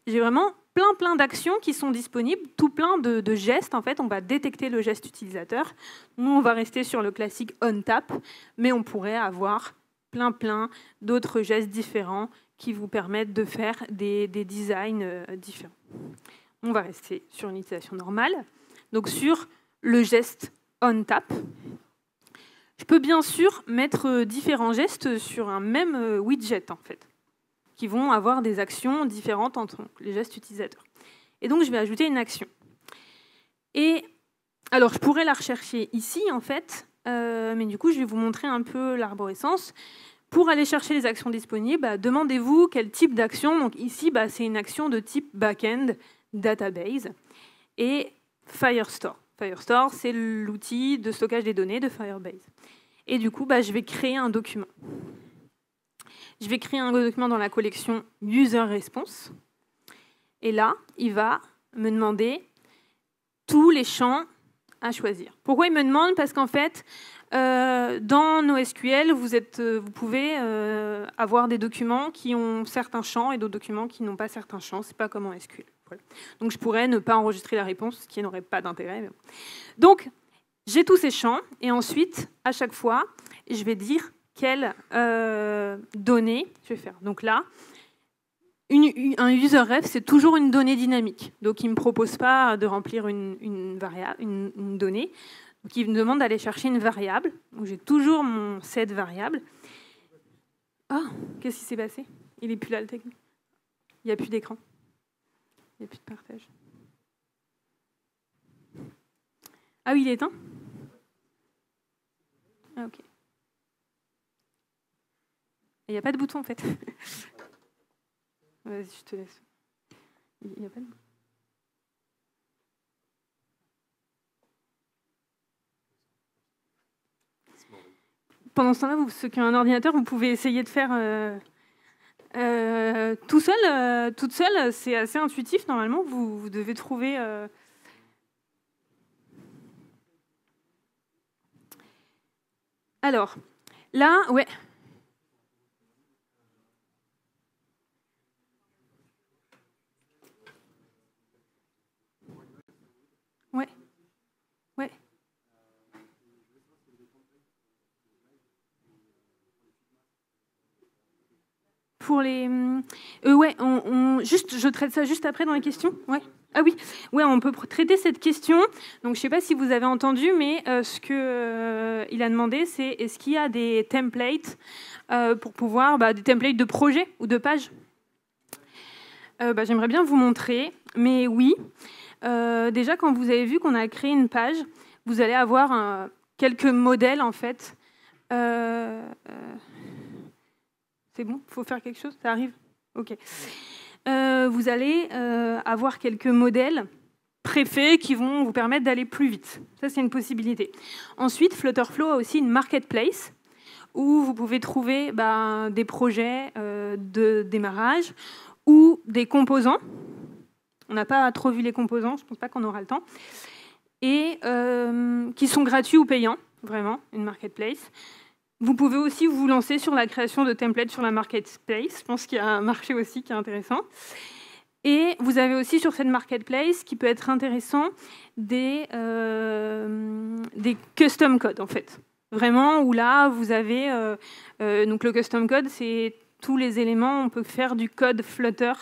j'ai vraiment plein d'actions qui sont disponibles, tout plein de gestes. En fait, on va détecter le geste utilisateur. Nous, on va rester sur le classique on-tap, mais on pourrait avoir plein d'autres gestes différents qui vous permettent de faire des designs différents. On va rester sur une utilisation normale. Donc sur le geste on-tap, je peux bien sûr mettre différents gestes sur un même widget, en fait, qui vont avoir des actions différentes entre les gestes utilisateurs. Et donc, je vais ajouter une action. Et alors, je pourrais la rechercher ici, en fait, mais du coup, je vais vous montrer un peu l'arborescence. Pour aller chercher les actions disponibles, demandez-vous quel type d'action. Donc ici, c'est une action de type backend, database, et Firestore. Firestore, c'est l'outil de stockage des données de Firebase. Et du coup, je vais créer un document. Je vais créer un document dans la collection User Response. Et là, il va me demander tous les champs à choisir. Pourquoi il me demande? Parce qu'en fait, dans NoSQL, vous pouvez avoir des documents qui ont certains champs et d'autres documents qui n'ont pas certains champs. Ce n'est pas comme en SQL. Voilà. Donc, je pourrais ne pas enregistrer la réponse, ce qui n'aurait pas d'intérêt. Mais bon. Donc, j'ai tous ces champs. Et ensuite, à chaque fois, je vais dire quelles données je vais faire. Donc là, un userref, c'est toujours une donnée dynamique. Donc, il ne me propose pas de remplir une donnée. Donc, il me demande d'aller chercher une variable. Donc, j'ai toujours mon set variable. Ah, qu'est-ce qui s'est passé? Il n'est plus là, le technique. Il n'y a plus d'écran. Il n'y a plus de partage. Ah oui, il est éteint? Ah, ok. Il n'y a pas de bouton, en fait. Vas-y, je te laisse. Il n'y a pas de bouton. Pendant ce temps-là, ceux qui ont un ordinateur, vous pouvez essayer de faire tout seul, toute seule. C'est assez intuitif, normalement. Vous devez trouver... Alors, là, ouais. Ouais. Ouais. Pour les... ouais, je traite ça juste après dans les questions. Ouais. Ah oui, ouais, on peut traiter cette question. Donc, je ne sais pas si vous avez entendu, mais ce qu'il a demandé, c'est est-ce qu'il y a des templates pour pouvoir... des templates de projets ou de pages. J'aimerais bien vous montrer, mais oui. Déjà, quand vous avez vu qu'on a créé une page, vous allez avoir quelques modèles, en fait. C'est bon? Il faut faire quelque chose? Ça arrive? OK. Vous allez avoir quelques modèles préfaits qui vont vous permettre d'aller plus vite. Ça, c'est une possibilité. Ensuite, Flutterflow a aussi une marketplace où vous pouvez trouver des projets de démarrage ou des composants. On n'a pas trop vu les composants, je ne pense pas qu'on aura le temps. Et qui sont gratuits ou payants, vraiment, une marketplace. Vous pouvez aussi vous lancer sur la création de templates sur la marketplace. Je pense qu'il y a un marché aussi qui est intéressant. Et vous avez aussi sur cette marketplace, qui peut être intéressant, des custom codes, en fait. Vraiment, où là, vous avez... donc le custom code, c'est tous les éléments. On peut faire du code Flutter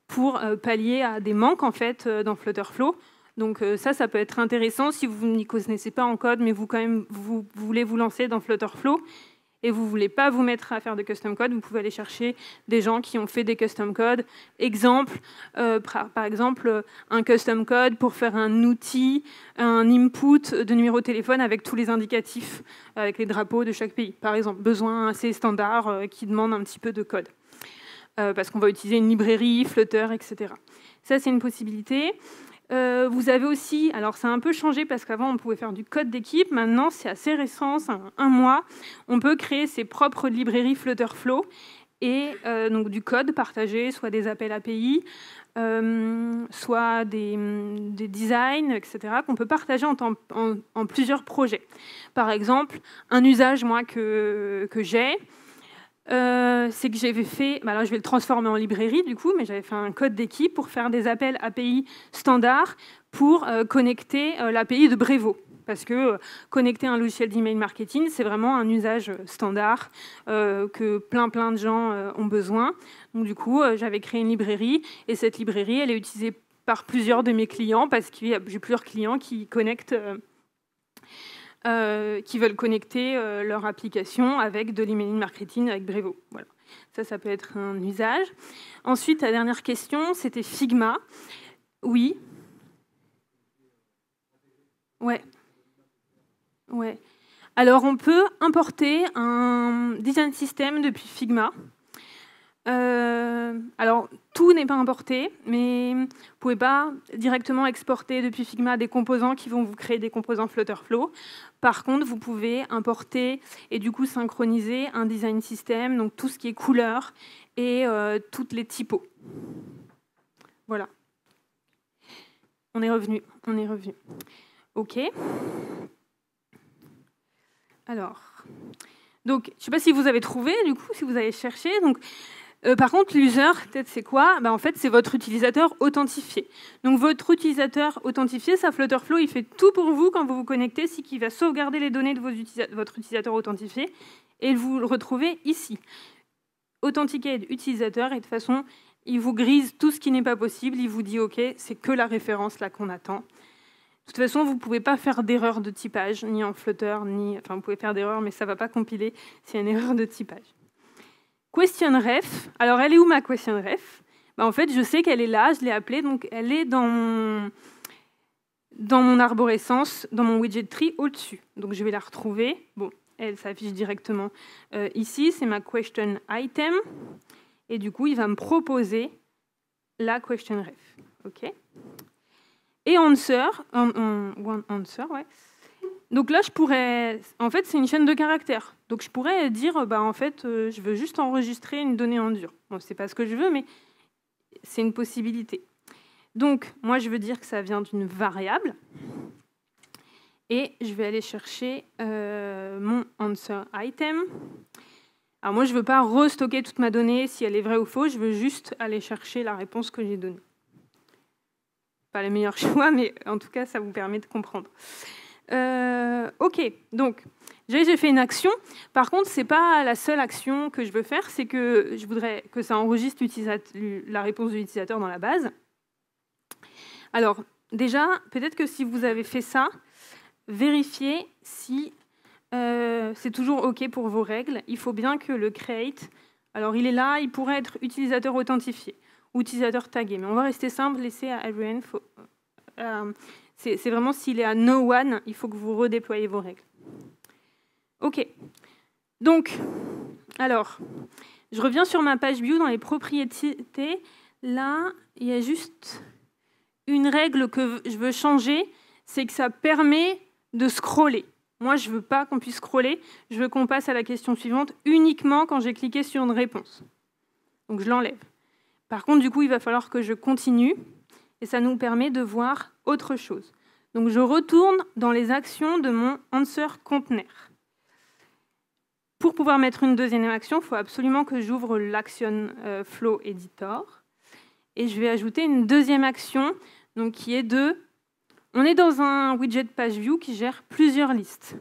pour pallier à des manques, en fait, dans Flutterflow. Donc ça peut être intéressant si vous n'y connaissez pas en code, mais vous voulez vous lancer dans Flutterflow et vous ne voulez pas vous mettre à faire de custom code, vous pouvez aller chercher des gens qui ont fait des custom codes. Exemple, par exemple, un custom code pour faire un outil, un input de numéro de téléphone avec tous les indicatifs, avec les drapeaux de chaque pays. Par exemple, besoin assez standard qui demande un petit peu de code. Parce qu'on va utiliser une librairie, Flutter, etc. Ça, c'est une possibilité. Vous avez aussi, alors ça a un peu changé parce qu'avant on pouvait faire du code d'équipe, maintenant c'est assez récent, c'est un mois, on peut créer ses propres librairies Flutterflow et donc du code partagé, soit des appels API, soit des designs, etc., qu'on peut partager en plusieurs projets. Par exemple, un usage moi que j'ai, c'est que j'avais fait, là je vais le transformer en librairie du coup, mais j'avais fait un code d'équipe pour faire des appels API standards pour connecter l'API de Brevo. Parce que connecter un logiciel d'email marketing, c'est vraiment un usage standard que plein de gens ont besoin. Donc du coup, j'avais créé une librairie et cette librairie, elle est utilisée par plusieurs de mes clients parce que j'ai plusieurs clients qui connectent... qui veulent connecter leur application avec de l'emailing marketing, avec Brevo. Voilà. Ça peut être un usage. Ensuite, la dernière question, c'était Figma. Oui. Ouais. Alors, on peut importer un design system depuis Figma. Alors, tout n'est pas importé, mais vous ne pouvez pas directement exporter depuis Figma des composants qui vont vous créer des composants Flutterflow. Par contre, vous pouvez importer et du coup synchroniser un design system, donc tout ce qui est couleur et toutes les typos. Voilà. On est revenu. OK. Alors, donc, je ne sais pas si vous avez trouvé, du coup, si vous avez cherché. Donc, par contre, l'user, peut-être c'est quoi? En fait, c'est votre utilisateur authentifié. Donc, votre utilisateur authentifié, ça, Flutterflow, il fait tout pour vous quand vous vous connectez, c'est qu'il va sauvegarder les données de votre utilisateur authentifié et vous le retrouvez ici. Authenticate utilisateur, et de toute façon, il vous grise tout ce qui n'est pas possible, il vous dit OK, c'est que la référence là qu'on attend. De toute façon, vous ne pouvez pas faire d'erreur de typage, ni en Flutter, enfin, vous pouvez faire d'erreur, mais ça ne va pas compiler s'il y a une erreur de typage. Question ref. Alors, elle est où ma question ref? En fait, je sais qu'elle est là, je l'ai appelée, donc elle est dans mon arborescence, dans mon widget tree au-dessus. Donc, je vais la retrouver. Bon, elle s'affiche directement ici, c'est ma question item. Et du coup, il va me proposer la question ref. OK. Et answer, ouais. Donc là, je pourrais... En fait, c'est une chaîne de caractères. Donc je pourrais dire, en fait, je veux juste enregistrer une donnée en dur. Bon, c'est pas ce que je veux, mais c'est une possibilité. Donc, moi, je veux dire que ça vient d'une variable. Et je vais aller chercher mon answer item. Alors moi, je ne veux pas restocker toute ma donnée si elle est vraie ou fausse. Je veux juste aller chercher la réponse que j'ai donnée. Pas les meilleurs choix, mais en tout cas, ça vous permet de comprendre. OK, donc j'ai fait une action. Par contre, ce n'est pas la seule action que je veux faire, c'est que je voudrais que ça enregistre la réponse de l'utilisateur dans la base. Alors, déjà, peut-être que si vous avez fait ça, vérifiez si c'est toujours OK pour vos règles. Il faut bien que le create, alors il est là, il pourrait être utilisateur authentifié ou utilisateur tagué, mais on va rester simple, laisser à everyone. C'est vraiment s'il est à no one, il faut que vous redéployez vos règles. OK. Donc, alors, Je reviens sur ma page view dans les propriétés. Là, il y a juste une règle que je veux changer, c'est que ça permet de scroller. Moi, je ne veux pas qu'on puisse scroller. Je veux qu'on passe à la question suivante uniquement quand j'ai cliqué sur une réponse. Donc, je l'enlève. Par contre, du coup, il va falloir que je continue. Et ça nous permet de voir autre chose. Donc, je retourne dans les actions de mon answer container. Pour pouvoir mettre une deuxième action, il faut absolument que j'ouvre l'Action Flow Editor. Et je vais ajouter une deuxième action, donc qui est de... On est dans un widget page view qui gère plusieurs listes.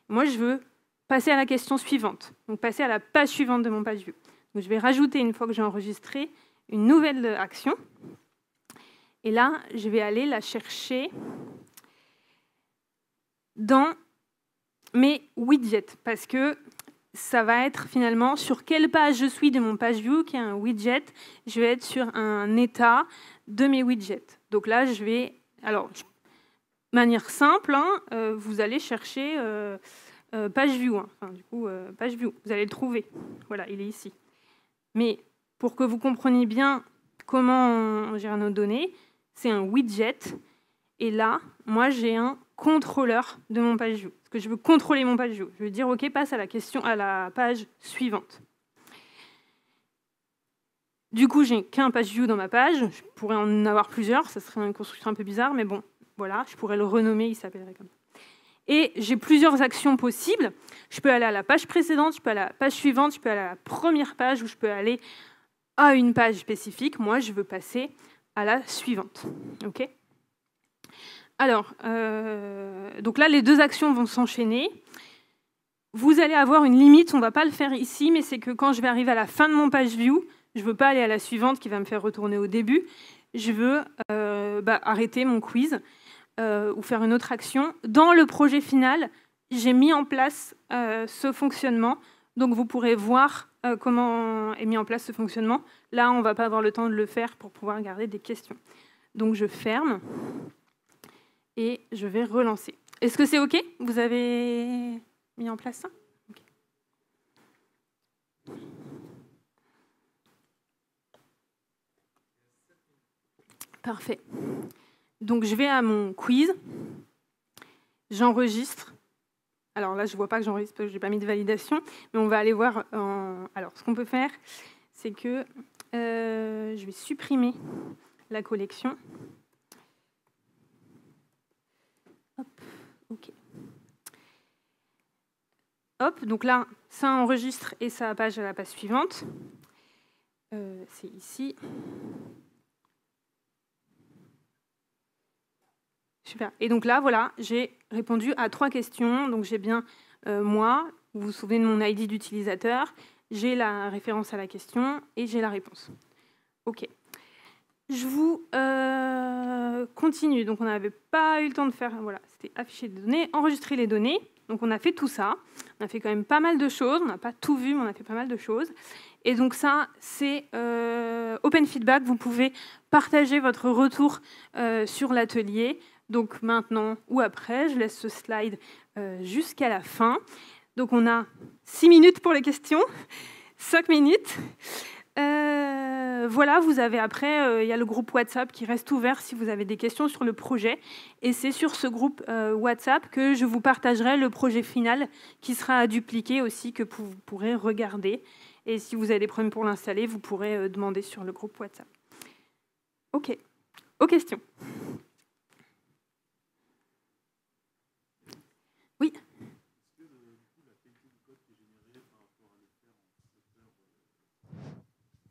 Moi, je veux passer à la question suivante, donc passer à la page suivante de mon page view. Donc, je vais rajouter, une fois que j'ai enregistré, une nouvelle action. Et là, je vais aller la chercher dans mes widgets, parce que ça va être finalement sur quelle page je suis de mon page view, qui est un widget. Je vais être sur un état de mes widgets. Donc là, je vais... Alors, de manière simple, vous allez chercher page view. Enfin, du coup, page view, vous allez le trouver. Voilà, il est ici. Mais pour que vous compreniez bien comment on gère nos données, c'est un widget. Et là, moi, j'ai un contrôleur de mon page view. Parce que je veux contrôler mon page view. Je veux dire, OK, passe à la page suivante. Du coup, j'ai qu'un page view dans ma page. Je pourrais en avoir plusieurs. Ça serait une construction un peu bizarre, mais bon, voilà, je pourrais le renommer, il s'appellerait comme ça. Et j'ai plusieurs actions possibles. Je peux aller à la page précédente, je peux aller à la page suivante, je peux aller à la première page, ou je peux aller à une page spécifique. Moi, je veux passer à la suivante. OK ? Alors, donc là, les deux actions vont s'enchaîner. Vous allez avoir une limite, on ne va pas le faire ici, mais c'est que quand je vais arriver à la fin de mon page view, je ne veux pas aller à la suivante qui va me faire retourner au début. Je veux arrêter mon quiz ou faire une autre action. Dans le projet final, j'ai mis en place ce fonctionnement. Donc, vous pourrez voir comment est mis en place ce fonctionnement. Là, on ne va pas avoir le temps de le faire pour pouvoir garder des questions. Donc, je ferme. Et je vais relancer. Est-ce que c'est OK ? Vous avez mis en place ça ? Okay. Parfait. Donc, je vais à mon quiz. J'enregistre. Alors là, je ne vois pas que j'enregistre parce que je n'ai pas mis de validation. Mais on va aller voir. Alors, ce qu'on peut faire, c'est que je vais supprimer la collection. Hop, OK. Hop, donc là, ça enregistre et ça page à la page suivante. C'est ici. Super. Et donc là, voilà, j'ai répondu à 3 questions. Donc j'ai bien moi, vous vous souvenez de mon ID d'utilisateur, j'ai la référence à la question et j'ai la réponse. OK. Je vous continue. Donc, on n'avait pas eu le temps de faire... Voilà, c'était afficher les données, enregistrer les données. Donc, on a fait tout ça. On a fait quand même pas mal de choses. On n'a pas tout vu, mais on a fait pas mal de choses. Et donc, ça, c'est Open Feedback. Vous pouvez partager votre retour sur l'atelier. Donc, maintenant ou après, je laisse ce slide jusqu'à la fin. Donc, on a 6 minutes pour les questions, 5 minutes. Voilà, vous avez après, il y a le groupe WhatsApp qui reste ouvert si vous avez des questions sur le projet. Et c'est sur ce groupe WhatsApp que je vous partagerai le projet final qui sera à dupliquer aussi, que vous pourrez regarder. Et si vous avez des problèmes pour l'installer, vous pourrez demander sur le groupe WhatsApp. OK. Aux questions. Oui.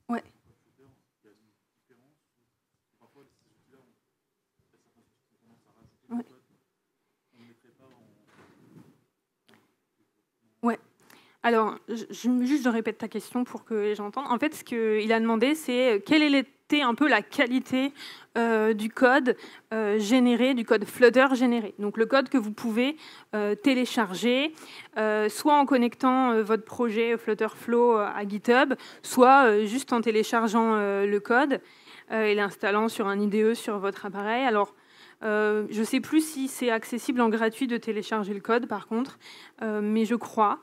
Ouais. Ouais. Alors, juste je répète ta question pour que j'entende. En fait, ce qu'il a demandé, c'est quelle était un peu la qualité du code généré, du code Flutter généré. Donc, le code que vous pouvez télécharger, soit en connectant votre projet Flutterflow à GitHub, soit juste en téléchargeant le code et l'installant sur un IDE sur votre appareil. Alors, je ne sais plus si c'est accessible en gratuit de télécharger le code, par contre, mais je crois.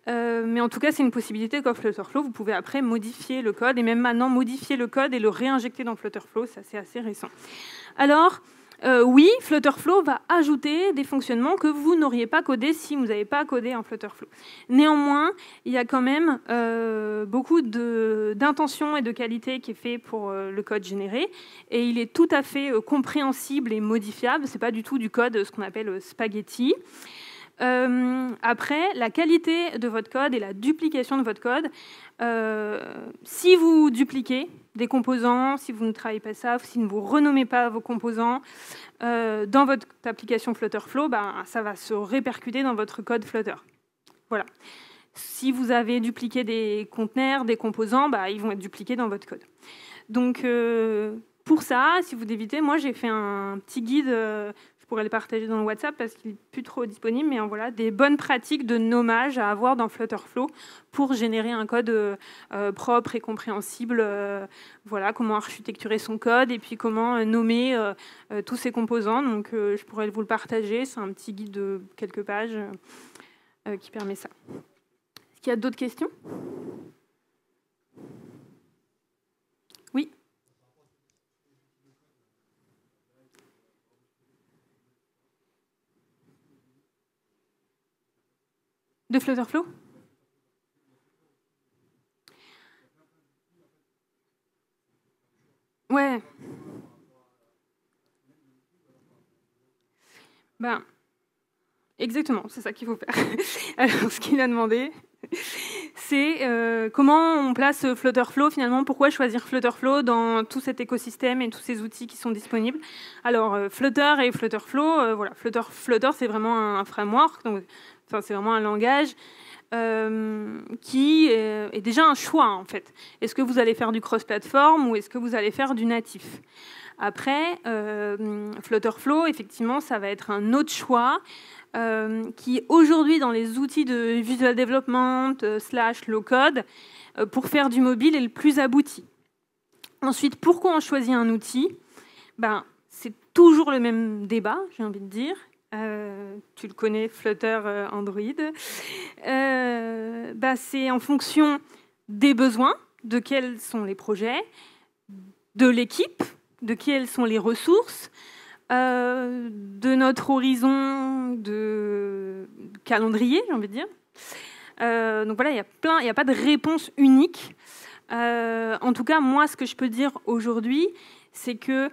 Mais en tout cas, c'est une possibilité qu'offre Flutterflow. Vous pouvez après modifier le code, et même maintenant modifier le code et le réinjecter dans Flutterflow. Ça, c'est assez récent. Alors, oui, Flutterflow va ajouter des fonctionnements que vous n'auriez pas codés si vous n'avez pas codé en Flutterflow. Néanmoins, il y a quand même beaucoup d'intention et de qualité qui est fait pour le code généré, et il est tout à fait compréhensible et modifiable. C'est pas du tout du code ce qu'on appelle spaghetti. Après, la qualité de votre code et la duplication de votre code, si vous dupliquez des composants, si vous ne travaillez pas ça, si vous ne renommez pas vos composants dans votre application Flutterflow, ça va se répercuter dans votre code Flutter. Voilà. Si vous avez dupliqué des conteneurs, des composants, ils vont être dupliqués dans votre code. Donc, pour ça, si vous débutez, moi j'ai fait un petit guide. Je pourrais le partager dans le WhatsApp parce qu'il n'est plus trop disponible, mais voilà, des bonnes pratiques de nommage à avoir dans Flutterflow pour générer un code propre et compréhensible. Voilà, comment architecturer son code et puis comment nommer tous ses composants. Donc, je pourrais vous le partager. C'est un petit guide de quelques pages qui permet ça. Est-ce qu'il y a d'autres questions ? Oui ? De Flutterflow ? Ouais. Exactement, c'est ça qu'il faut faire. Alors, ce qu'il a demandé, c'est comment on place Flutterflow finalement. Pourquoi choisir Flutterflow dans tout cet écosystème et tous ces outils qui sont disponibles. Alors, Flutter et Flutterflow, voilà, Flutter c'est vraiment un framework, donc c'est vraiment un langage qui est déjà un choix en fait. Est-ce que vous allez faire du cross-platform ou est-ce que vous allez faire du natif ? Après, Flutterflow, effectivement, ça va être un autre choix qui, aujourd'hui, dans les outils de visual development / low-code, pour faire du mobile, est le plus abouti. Ensuite, pourquoi on choisit un outil ? C'est toujours le même débat, j'ai envie de dire. Tu le connais, Flutter, Android. C'est en fonction des besoins, de quels sont les projets, de l'équipe, de quelles sont les ressources, de notre horizon de calendrier, j'ai envie de dire. Donc voilà, il n'y a pas de réponse unique. En tout cas, moi, ce que je peux dire aujourd'hui, c'est que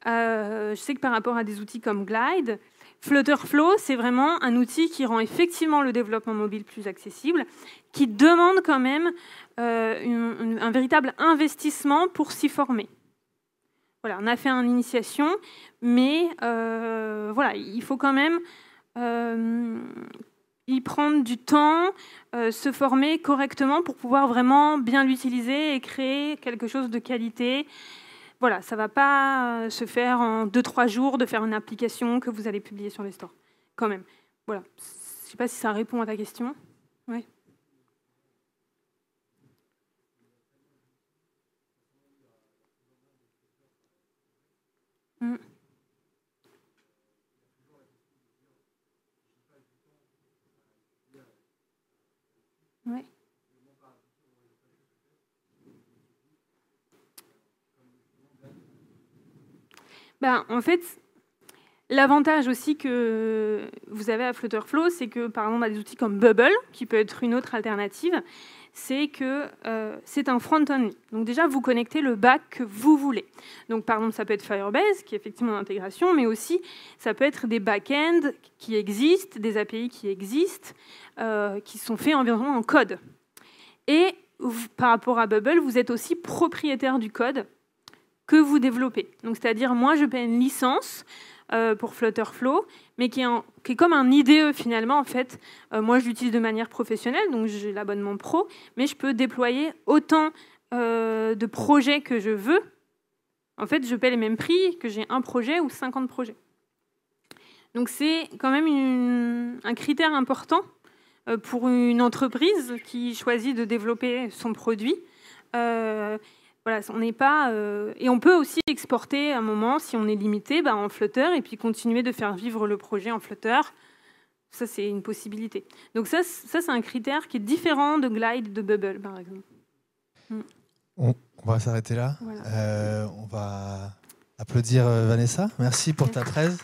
je sais que par rapport à des outils comme Glide, Flutterflow, c'est vraiment un outil qui rend effectivement le développement mobile plus accessible, qui demande quand même un véritable investissement pour s'y former. Voilà, on a fait une initiation, mais voilà, il faut quand même y prendre du temps, se former correctement pour pouvoir vraiment bien l'utiliser et créer quelque chose de qualité. Voilà, ça ne va pas se faire en 2-3 jours de faire une application que vous allez publier sur les stores, quand même. Voilà, je ne sais pas si ça répond à ta question. Ouais. Ouais. En fait, l'avantage aussi que vous avez à Flutterflow, c'est que, par exemple, des outils comme Bubble, qui peut être une autre alternative, c'est que c'est un front-only. Donc déjà, vous connectez le back que vous voulez. Donc par exemple, ça peut être Firebase, qui est effectivement une intégration, mais aussi ça peut être des back-ends qui existent, des API qui existent, qui sont faits environ en code. Et par rapport à Bubble, vous êtes aussi propriétaire du code que vous développez. Donc c'est-à-dire, moi, je paie une licence pour Flutterflow, mais qui est comme un IDE finalement. En fait, moi, je l'utilise de manière professionnelle, donc j'ai l'abonnement pro, mais je peux déployer autant de projets que je veux. En fait, je paie les mêmes prix que j'ai un projet ou 50 projets. Donc c'est quand même un critère important pour une entreprise qui choisit de développer son produit. Voilà, on n'est pas et on peut aussi exporter à un moment si on est limité en Flutter et puis continuer de faire vivre le projet en Flutter. Ça, c'est une possibilité. Donc ça c'est un critère qui est différent de Glide, de Bubble, par exemple. On va s'arrêter là. Voilà. On va applaudir Vanessa. Merci pour ta presse.